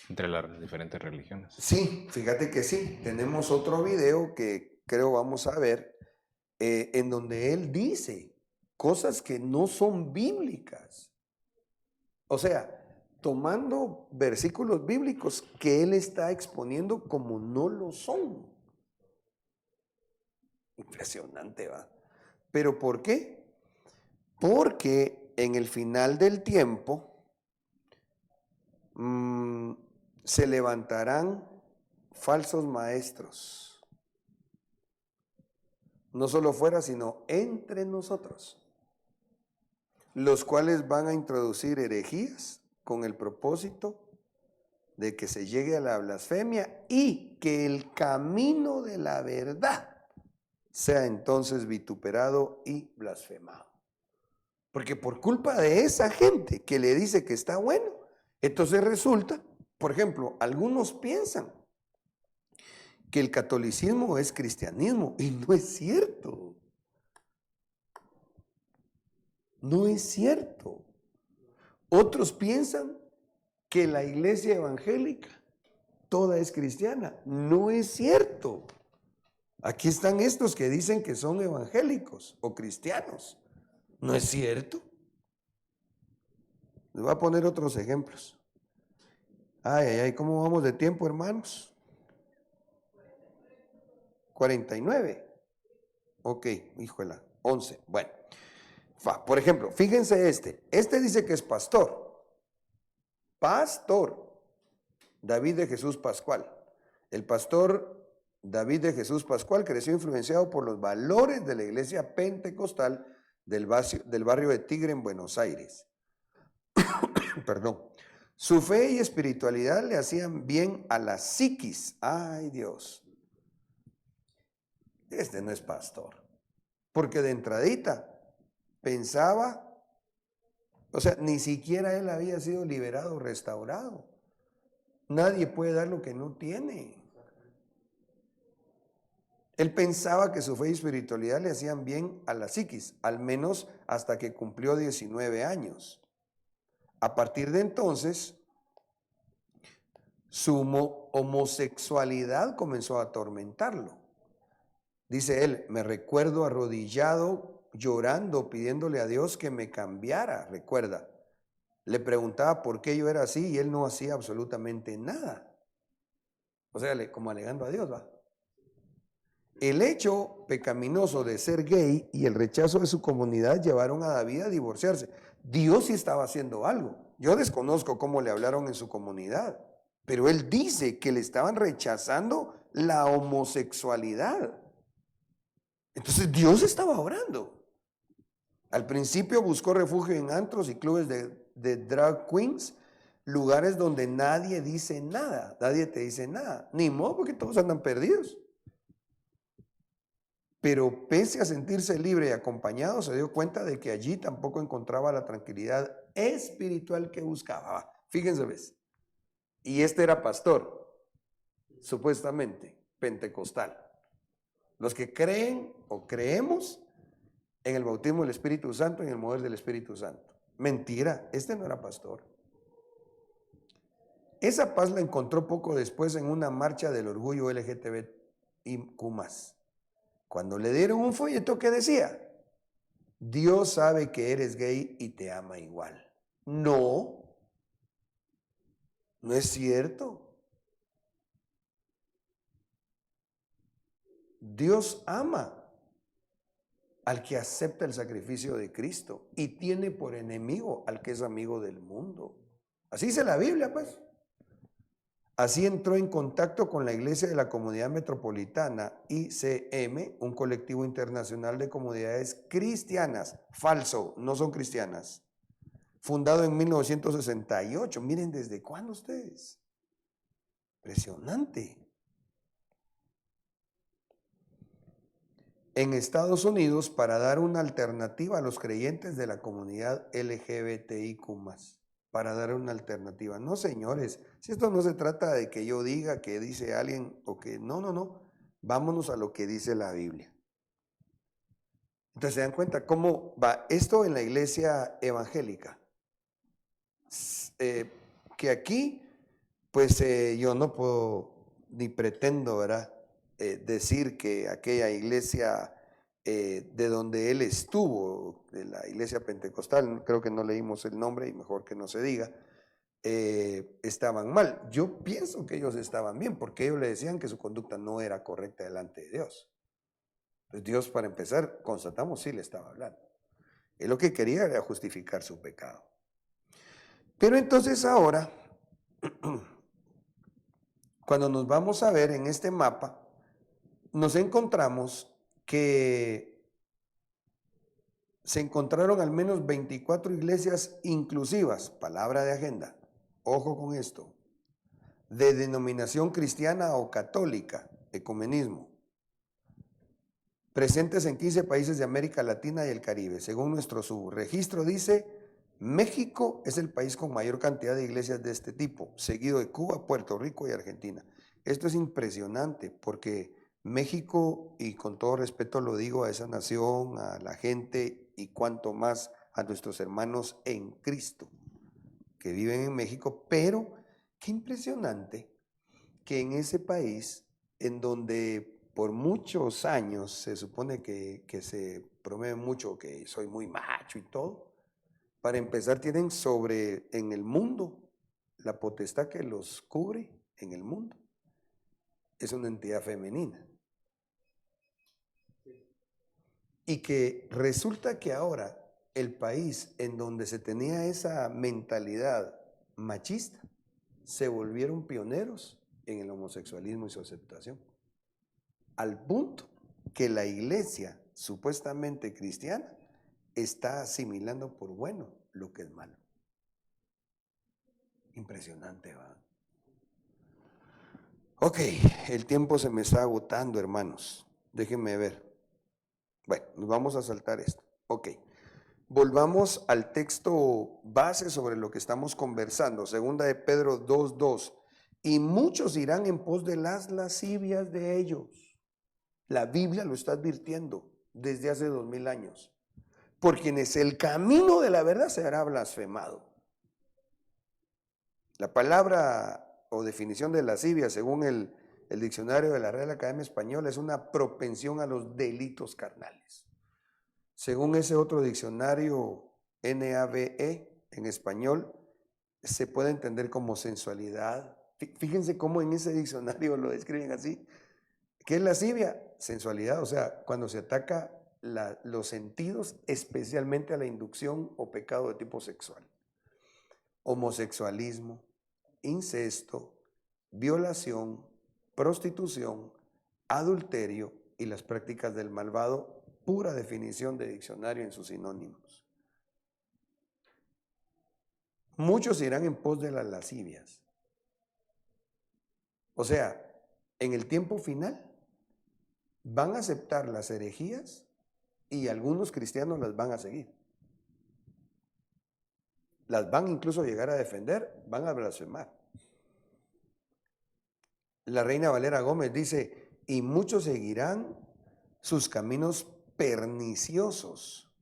entre las diferentes religiones. Sí, fíjate que sí. Tenemos otro video que creo vamos a ver, en donde él dice cosas que no son bíblicas. O sea, tomando versículos bíblicos que él está exponiendo como no lo son. Impresionante, ¿va? ¿Pero por qué? Porque en el final del tiempo se levantarán falsos maestros. No solo fuera, sino entre nosotros, los cuales van a introducir herejías con el propósito de que se llegue a la blasfemia y que el camino de la verdad sea entonces vituperado y blasfemado. Porque por culpa de esa gente que le dice que está bueno, entonces resulta, por ejemplo, algunos piensan que el catolicismo es cristianismo y no es cierto. No es cierto. Otros piensan que la iglesia evangélica toda es cristiana. No es cierto. Aquí están estos que dicen que son evangélicos o cristianos. No es cierto. Les voy a poner otros ejemplos. Ay, ¿cómo vamos de tiempo, hermanos? 49. Ok, híjola, 11. Bueno, por ejemplo, fíjense este dice que es pastor. Pastor. David de Jesús Pascual. El pastor David de Jesús Pascual creció influenciado por los valores de la iglesia pentecostal del barrio de Tigre en Buenos Aires. Perdón. Su fe y espiritualidad le hacían bien a la psiquis. Ay, Dios. Este no es pastor. Porque de entradita pensaba, o sea, ni siquiera él había sido liberado o restaurado. Nadie puede dar lo que no tiene. Él pensaba que su fe y espiritualidad le hacían bien a la psiquis, al menos hasta que cumplió 19 años. A partir de entonces, su homosexualidad comenzó a atormentarlo. Dice él, me recuerdo arrodillado, llorando, pidiéndole a Dios que me cambiara. Recuerda, le preguntaba por qué yo era así y él no hacía absolutamente nada. O sea, como alegando a Dios, va. El hecho pecaminoso de ser gay y el rechazo de su comunidad llevaron a David a divorciarse. Dios sí estaba haciendo algo. Yo desconozco cómo le hablaron en su comunidad, pero él dice que le estaban rechazando la homosexualidad. Entonces Dios estaba obrando. Al principio buscó refugio en antros y clubes de drag queens, lugares donde nadie dice nada, nadie te dice nada. Ni modo, porque todos andan perdidos. Pero pese a sentirse libre y acompañado, se dio cuenta de que allí tampoco encontraba la tranquilidad espiritual que buscaba. Fíjense, ¿ves? Y este era pastor, supuestamente, pentecostal. Los que creen o creemos en el bautismo del Espíritu Santo y en el mover del Espíritu Santo. Mentira, este no era pastor. Esa paz la encontró poco después en una marcha del orgullo LGTBIQ+. Cuando le dieron un folleto que decía, Dios sabe que eres gay y te ama igual. No, no es cierto. Dios ama al que acepta el sacrificio de Cristo y tiene por enemigo al que es amigo del mundo. Así dice la Biblia, pues. Así entró en contacto con la Iglesia de la Comunidad Metropolitana, ICM, un colectivo internacional de comunidades cristianas. Falso, no son cristianas. Fundado en 1968. Miren, ¿desde cuándo ustedes? Impresionante. En Estados Unidos, para dar una alternativa a los creyentes de la comunidad LGBTIQ+. Para dar una alternativa. No, señores, si esto no se trata de que yo diga que dice alguien o que no. Vámonos a lo que dice la Biblia. Entonces se dan cuenta cómo va esto en la iglesia evangélica. Que aquí, pues yo no puedo ni pretendo, ¿verdad? Decir que aquella iglesia de donde él estuvo, de la iglesia pentecostal, creo que no leímos el nombre y mejor que no se diga, estaban mal. Yo pienso que ellos estaban bien, porque ellos le decían que su conducta no era correcta delante de Dios. Entonces Dios, para empezar, constatamos, sí le estaba hablando. Él lo que quería era justificar su pecado. Pero entonces ahora, cuando nos vamos a ver en este mapa, nos encontramos que se encontraron al menos 24 iglesias inclusivas, palabra de agenda, ojo con esto, de denominación cristiana o católica, ecumenismo, presentes en 15 países de América Latina y el Caribe. Según nuestro subregistro dice, México es el país con mayor cantidad de iglesias de este tipo, seguido de Cuba, Puerto Rico y Argentina. Esto es impresionante porque México, y con todo respeto lo digo a esa nación, a la gente y cuanto más a nuestros hermanos en Cristo que viven en México, pero qué impresionante que en ese país, en donde por muchos años se supone que se promueve mucho que soy muy macho y todo, para empezar tienen en el mundo, la potestad que los cubre en el mundo, es una entidad femenina. Y que resulta que ahora el país en donde se tenía esa mentalidad machista, se volvieron pioneros en el homosexualismo y su aceptación. Al punto que la iglesia supuestamente cristiana está asimilando por bueno lo que es malo. Impresionante, ¿va? Ok, el tiempo se me está agotando, hermanos. Déjenme ver. Bueno, nos vamos a saltar esto. Ok, volvamos al texto base sobre lo que estamos conversando. Segunda de Pedro 2:2. Y muchos irán en pos de las lascivias de ellos. La Biblia lo está advirtiendo desde hace 2000 años. Por quienes el camino de la verdad será blasfemado. La palabra o definición de lascivia, según el diccionario de la Real Academia Española, es una propensión a los delitos carnales. Según ese otro diccionario, NAVE, en español, se puede entender como sensualidad. Fíjense cómo en ese diccionario lo describen así. ¿Qué es lascivia? Sensualidad, o sea, cuando se ataca los sentidos, especialmente a la inducción o pecado de tipo sexual. Homosexualismo, incesto, violación, prostitución, adulterio y las prácticas del malvado, pura definición de diccionario en sus sinónimos. Muchos irán en pos de las lascivias. O sea, en el tiempo final van a aceptar las herejías y algunos cristianos las van a seguir. Las van incluso a llegar a defender, van a blasfemar. La Reina Valera Gómez dice, y muchos seguirán sus caminos perniciosos,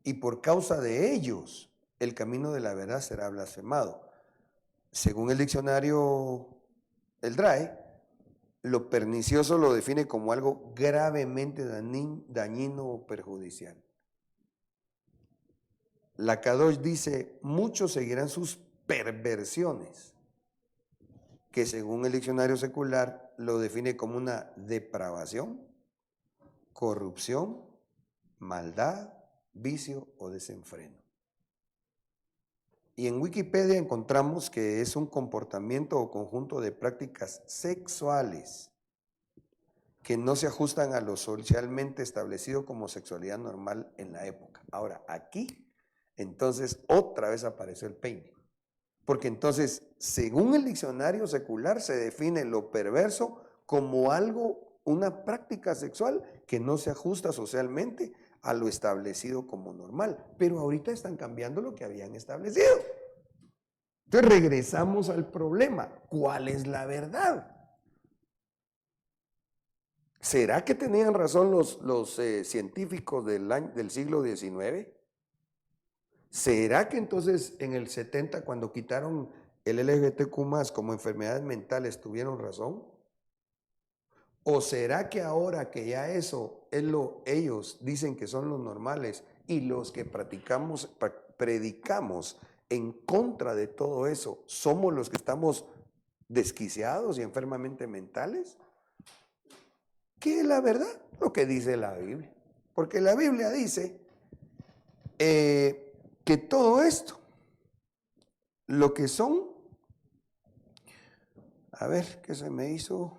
y por causa de ellos el camino de la verdad será blasfemado. Según el diccionario, el DRAE, lo pernicioso lo define como algo gravemente dañino o perjudicial. La Kadosh dice, muchos seguirán sus perversiones, que según el diccionario secular lo define como una depravación, corrupción, maldad, vicio o desenfreno. Y en Wikipedia encontramos que es un comportamiento o conjunto de prácticas sexuales que no se ajustan a lo socialmente establecido como sexualidad normal en la época. Ahora, aquí, entonces, otra vez apareció el peine. Porque entonces, según el diccionario secular, se define lo perverso como algo, una práctica sexual que no se ajusta socialmente a lo establecido como normal. Pero ahorita están cambiando lo que habían establecido. Entonces regresamos al problema. ¿Cuál es la verdad? ¿Será que tenían razón los científicos del siglo XIX? ¿Será que entonces en el 70, cuando quitaron el LGBTQ+ como enfermedades mentales, tuvieron razón? ¿O será que ahora que ya eso es ellos dicen que son los normales y los que predicamos en contra de todo eso somos los que estamos desquiciados y enfermamente mentales? ¿Qué es la verdad? Lo que dice la Biblia. Porque la Biblia dice que todo esto, lo que son, a ver, ¿qué se me hizo?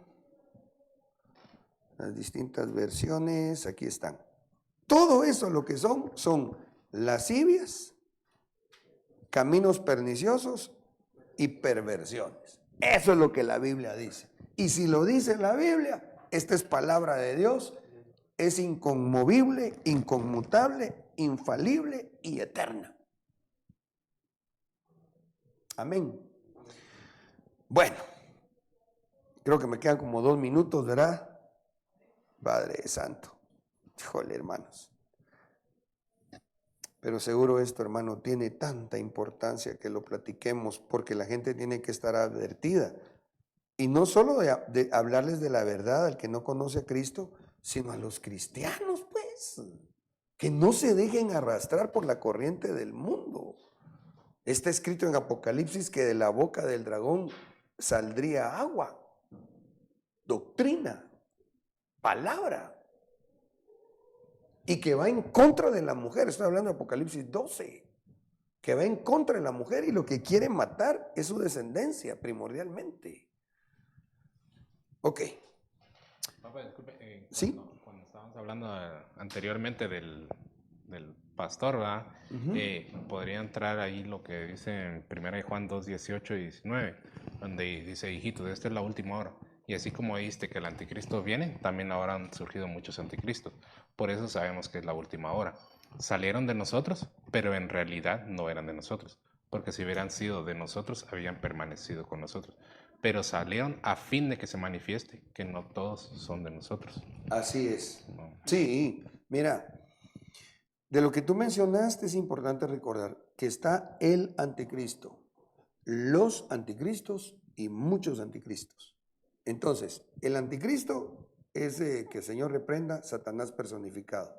Las distintas versiones, aquí están. Todo eso lo que son lascivias, caminos perniciosos y perversiones. Eso es lo que la Biblia dice. Y si lo dice la Biblia, esta es palabra de Dios, es inconmovible, inconmutable, infalible y eterna. Amén. Bueno, creo que me quedan como 2 minutos, ¿verdad? Padre Santo. Híjole, hermanos. Pero seguro esto, hermano, tiene tanta importancia que lo platiquemos, porque la gente tiene que estar advertida. Y no solo de hablarles de la verdad al que no conoce a Cristo, sino a los cristianos, pues, que no se dejen arrastrar por la corriente del mundo. Está escrito en Apocalipsis que de la boca del dragón saldría agua, doctrina, palabra, y que va en contra de la mujer. Estoy hablando de Apocalipsis 12, que va en contra de la mujer y lo que quiere matar es su descendencia primordialmente. Ok. Papá, disculpe, ¿Sí? Cuando estábamos hablando anteriormente del pastor, ¿verdad? Podría entrar ahí lo que dice en 1 Juan 2, 18 y 19, donde dice, hijitos, esta es la última hora. Y así como viste que el anticristo viene, también ahora han surgido muchos anticristos. Por eso sabemos que es la última hora. Salieron de nosotros, pero en realidad no eran de nosotros. Porque si hubieran sido de nosotros, habían permanecido con nosotros. pero salieron a fin de que se manifieste, que no todos son de nosotros. Así es. No. Sí, mira, de lo que tú mencionaste es importante recordar que está el anticristo, los anticristos y muchos anticristos. Entonces, el anticristo es que el Señor reprenda, Satanás personificado.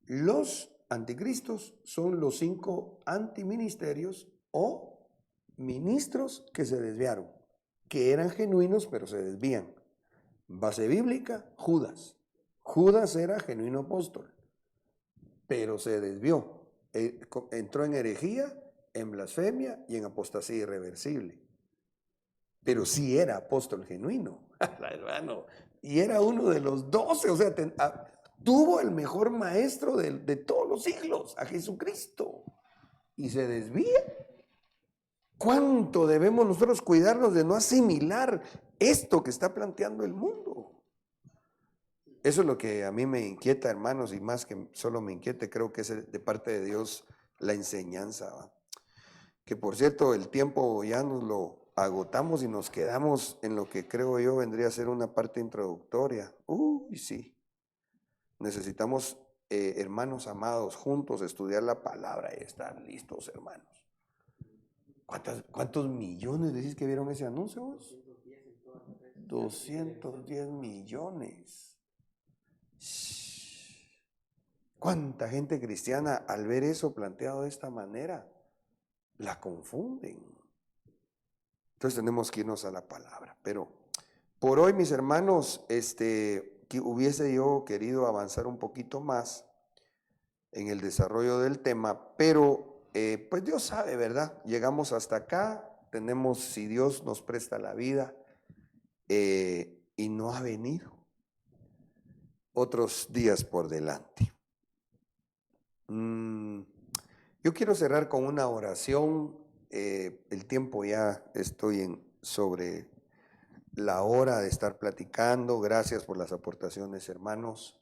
Los anticristos son los 5 antiministerios o ministros que se desviaron, que eran genuinos pero se desvían. Base bíblica, Judas. Judas era genuino apóstol, pero se desvió. Entró en herejía, en blasfemia y en apostasía irreversible. Pero sí era apóstol genuino, hermano. Y era uno de los 12, o sea, tuvo el mejor maestro de todos los siglos, a Jesucristo. Y se desvía. ¿Cuánto debemos nosotros cuidarnos de no asimilar esto que está planteando el mundo? Eso es lo que a mí me inquieta, hermanos, y más que solo me inquiete, creo que es de parte de Dios la enseñanza, ¿va? Que por cierto, el tiempo ya nos lo agotamos y nos quedamos en lo que creo yo vendría a ser una parte introductoria. Uy, sí. Necesitamos, hermanos amados, juntos estudiar la palabra y estar listos, hermanos. ¿Cuántos millones decís que vieron ese anuncio vos? 210 millones. ¿Cuánta gente cristiana al ver eso planteado de esta manera la confunden? Entonces tenemos que irnos a la palabra. Pero por hoy, mis hermanos, que hubiese yo querido avanzar un poquito más en el desarrollo del tema, pero pues Dios sabe, ¿verdad? Llegamos hasta acá, tenemos, si Dios nos presta la vida, y no ha venido, otros días por delante. Yo quiero cerrar con una oración. El tiempo ya estoy sobre la hora de estar platicando. Gracias por las aportaciones, hermanos.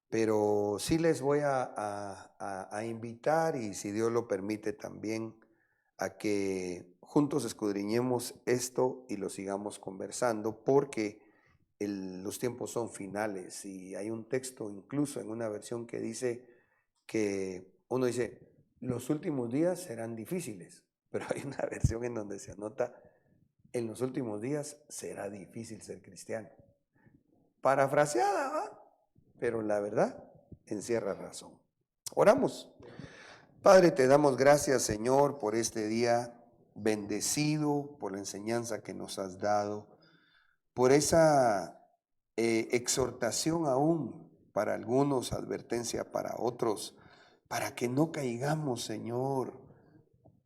Pero sí les voy a invitar, y si Dios lo permite también, a que juntos escudriñemos esto y lo sigamos conversando, porque los tiempos son finales. Y hay un texto incluso en una versión que dice que uno dice, los últimos días serán difíciles, pero hay una versión en donde se anota, en los últimos días será difícil ser cristiano. Parafraseada, ¿va? Pero la verdad encierra razón. Oramos. Padre, te damos gracias, Señor, por este día bendecido, por la enseñanza que nos has dado, por esa exhortación aún para algunos, advertencia para otros, para que no caigamos, Señor,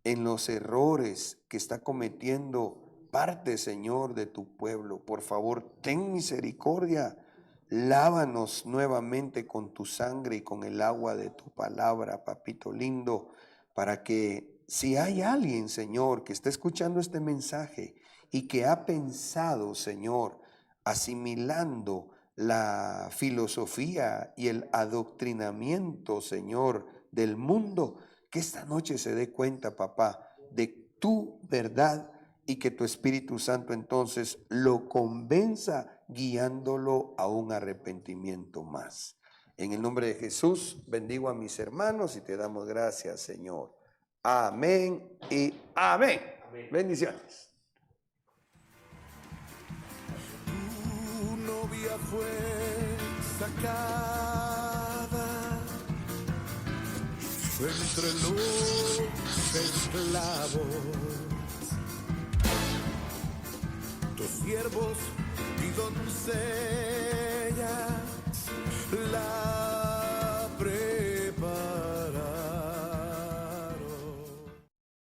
en los errores que está cometiendo parte, Señor, de tu pueblo. Por favor, ten misericordia. Lávanos nuevamente con tu sangre y con el agua de tu palabra, papito lindo, para que si hay alguien, Señor, que está escuchando este mensaje y que ha pensado, Señor, asimilando la filosofía y el adoctrinamiento, Señor, del mundo, que esta noche se dé cuenta, papá, de tu verdad, y que tu Espíritu Santo entonces lo convenza, guiándolo a un arrepentimiento más. En el nombre de Jesús, bendigo a mis hermanos y te damos gracias, Señor. Amén y amén. Amén. Bendiciones. Tu novia fue sacada entre los esclavos. Tus siervos y doncellas la